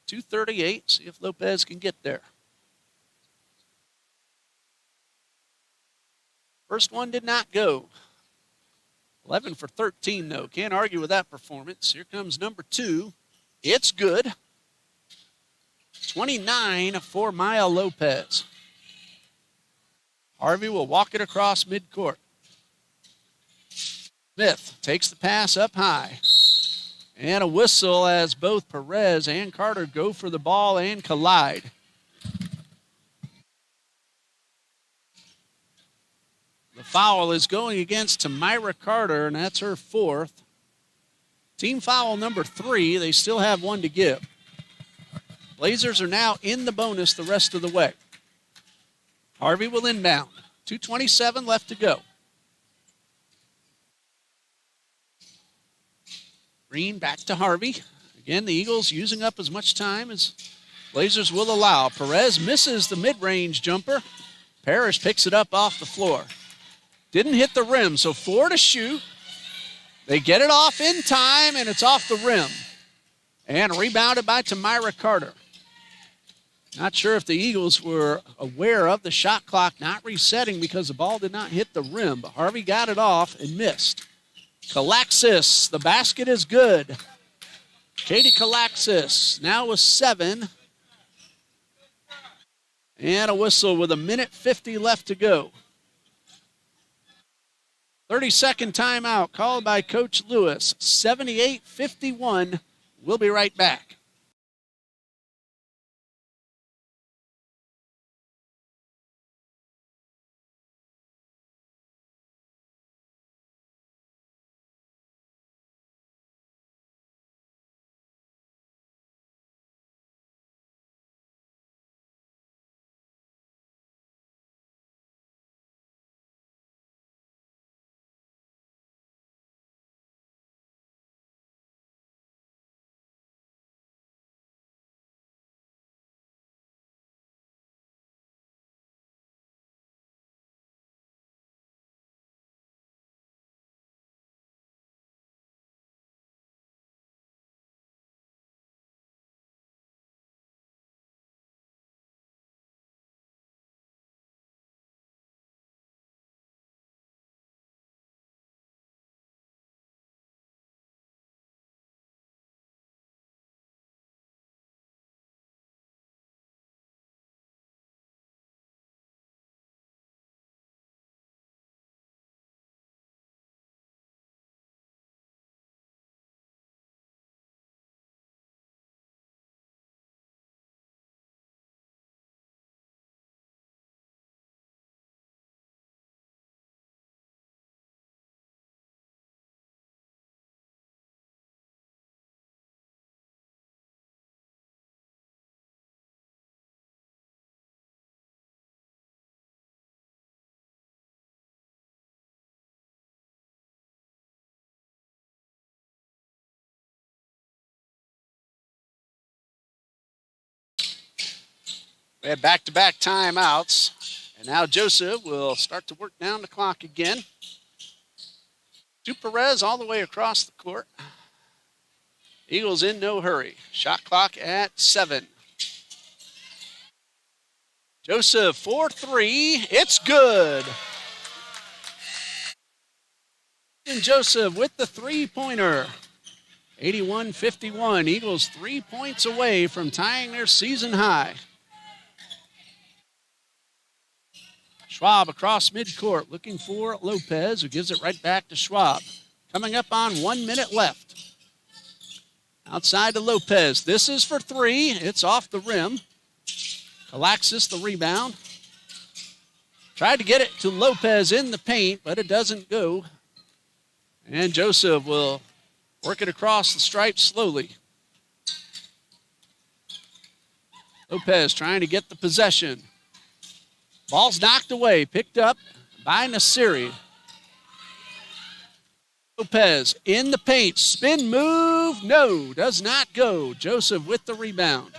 2:38. See if Lopez can get there. First one did not go. 11 for 13, though. Can't argue with that performance. Here comes number 2. It's good. 29 for Maya Lopez. Harvey will walk it across midcourt. Smith takes the pass up high. And a whistle as both Perez and Carter go for the ball and collide. The foul is going against Tamira Carter, and that's her 4th. Team foul number 3. They still have 1 to give. Blazers are now in the bonus the rest of the way. Harvey will inbound. 2:27 left to go. Green back to Harvey. Again, the Eagles using up as much time as Blazers will allow. Perez misses the mid-range jumper. Parrish picks it up off the floor. Didn't hit the rim, so 4 to shoot. They get it off in time, and it's off the rim. And rebounded by Tamira Carter. Not sure if the Eagles were aware of the shot clock not resetting because the ball did not hit the rim, but Harvey got it off and missed. Kalaxis, the basket is good. Katie Kalaxis now with 7. And a whistle with 1:50 left to go. 30-second timeout called by Coach Lewis. 78-51. We'll be right back. We had back-to-back timeouts. And now Joseph will start to work down the clock again. To Perez all the way across the court. Eagles in no hurry. Shot clock at 7. Joseph for 3. It's good. And Joseph with the three-pointer. 81-51. Eagles 3 points away from tying their season high. Schwab across midcourt looking for Lopez, who gives it right back to Schwab. Coming up on 1 minute left. Outside to Lopez. This is for 3. It's off the rim. Alexis the rebound. Tried to get it to Lopez in the paint, but it doesn't go. And Joseph will work it across the stripe slowly. Lopez trying to get the possession. Ball's knocked away, picked up by Nasiri. Lopez in the paint, spin move, no, does not go. Joseph with the rebound.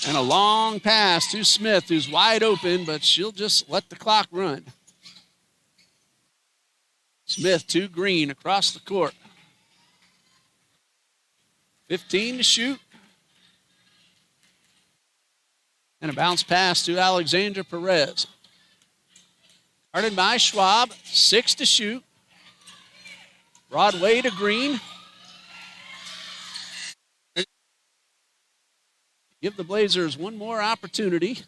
And a long pass to Smith, who's wide open, but she'll just let the clock run. Smith to Green across the court. 15 to shoot. And a bounce pass to Alexandra Perez. Guarded by Schwab, 6 to shoot. Broadway to Green. Give the Blazers one more opportunity.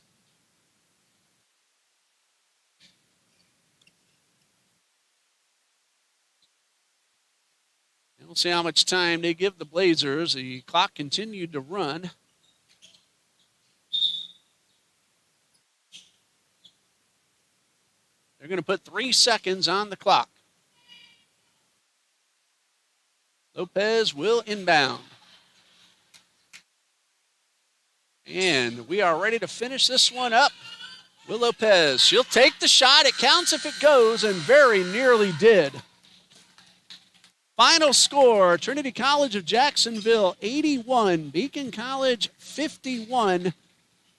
And we'll see how much time they give the Blazers. The clock continued to run. They're going to put 3 seconds on the clock. Lopez will inbound. And we are ready to finish this one up. Will Lopez, she'll take the shot. It counts if it goes, and very nearly did. Final score, Trinity College of Jacksonville 81, Beacon College 51.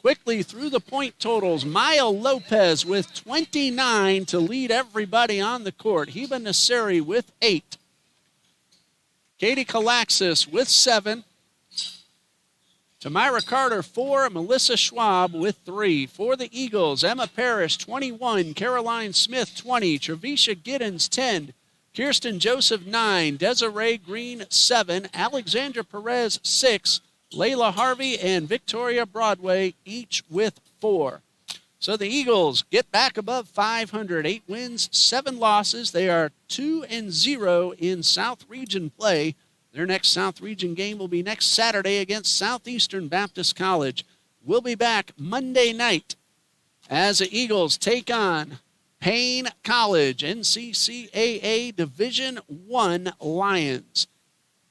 Quickly through the point totals, Maya Lopez with 29 to lead everybody on the court. Heba Nasiri with 8. Katie Kalaxis with 7. Tamara Carter 4. Melissa Schwab with 3. For the Eagles, Emma Parrish 21. Caroline Smith 20. Trevisha Giddens 10. Kirsten Joseph 9. Desiree Green 7. Alexandra Perez 6. Layla Harvey and Victoria Broadway each with 4. So the Eagles get back above 500. 8 wins, 7 losses. They are 2-0 in South Region play. Their next South Region game will be next Saturday against Southeastern Baptist College. We'll be back Monday night as the Eagles take on Payne College, NCCAA Division I Lions.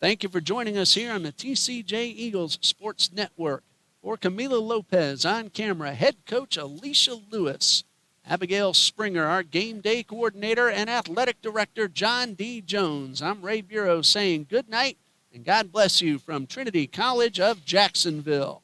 Thank you for joining us here on the TCJ Eagles Sports Network. For Camila Lopez on camera, head coach Alicia Lewis, Abigail Springer, our game day coordinator, and athletic director John D. Jones. I'm Ray Bureau saying good night and God bless you from Trinity College of Jacksonville.